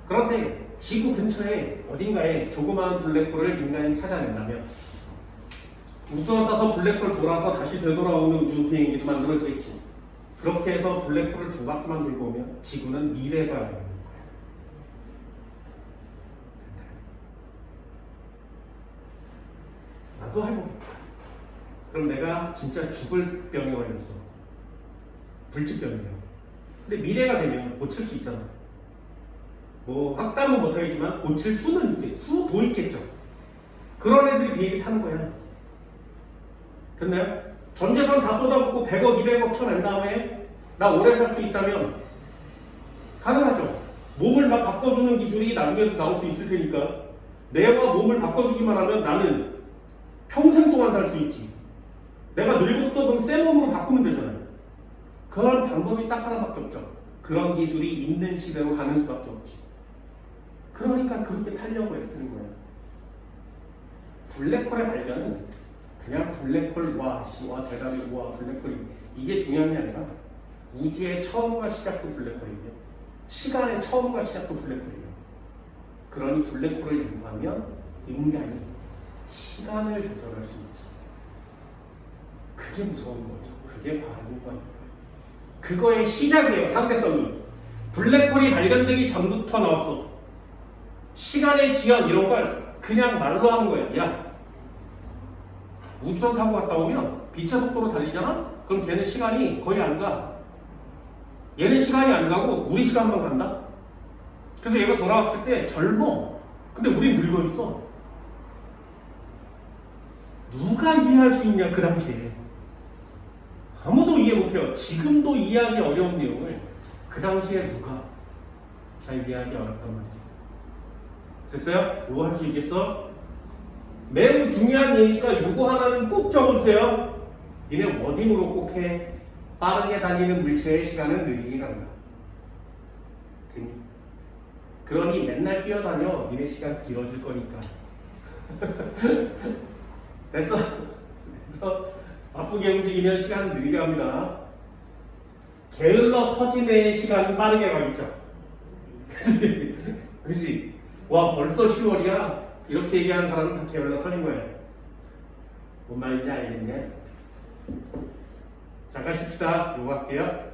그런데 지구 근처에 어딘가에 조그마한 블랙홀을 인간이 찾아낸다면 우주선 쏴서 블랙홀 돌아서 다시 되돌아오는 우주 비행기도 만들어지겠지. 그렇게 해서 블랙홀을 두 바퀴만 돌고 오면 지구는 미래가 되는 거예요. 나도 해보겠다. 그럼 내가 진짜 죽을 병에 걸렸어. 불치병이에요. 근데 미래가 되면 고칠 수 있잖아. 뭐 확답은 못하겠지만 고칠 수는 있겠, 수도 있겠죠. 그런 애들이 비행기 타는 거야. 됐나요? 전 재산 다 쏟아붓고 100억, 200억 쳐낸 다음에 나 오래 살 수 있다면 가능하죠. 몸을 막 바꿔주는 기술이 나중에 나올 수 있을 테니까 내가 몸을 바꿔주기만 하면 나는 평생 동안 살 수 있지. 내가 늙었어 그럼 새 몸으로 바꾸면 되잖아요. 그런 방법이 딱 하나밖에 없죠. 그런 기술이 있는 시대로 가는 수밖에 없지. 그러니까 그렇게 타려고 애쓰는 거예요. 블랙홀의 발견은 그냥 블랙홀 와 대단히 와 블랙홀이 이게 중요한 게 아니라 우주의 처음과 시작도 블랙홀이고요. 시간의 처음과 시작도 블랙홀이에요. 그러니 블랙홀을 연구하면 인간이 시간을 조절할 수 있죠. 그게 무서운 거죠. 그게 과학인 거니까. 그거의 시작이에요. 상대성이. 블랙홀이 발견되기 전부터 나왔어. 시간의 지연 이런 걸 그냥 말로 하는 거예요. 야, 우주선 타고 갔다 오면 빛의 속도로 달리잖아? 그럼 걔는 시간이 거의 안 가. 얘는 시간이 안 가고 우리 시간만 간다? 그래서 얘가 돌아왔을 때 젊어. 근데 우린 늙어 있어. 누가 이해할 수 있냐, 그 당시에. 아무도 이해 못해요. 지금도 이해하기 어려운 내용을 그 당시에 누가 잘 이해하기 어렵단 말이죠. 됐어요? 이거 할 수 있겠어? 매우 중요한 얘기니까 이거 하나는 꼭 적어주세요. 니네 워딩으로 꼭 해. 빠르게 달리는 물체의 시간은 느리기란다. 그러니 맨날 뛰어다녀. 니네 시간 길어질 거니까. 됐어? 바쁘게 움직이면 시간은 느리게 갑니다. 게을러 터진 애의 시간은 빠르게 가겠죠. 그치? 와, 벌써 10월이야? 이렇게 얘기하는 사람은 다 게을러 터진 거야. 뭔 말인지 알겠냐? 잠깐 쉽시다. 요거 할게요.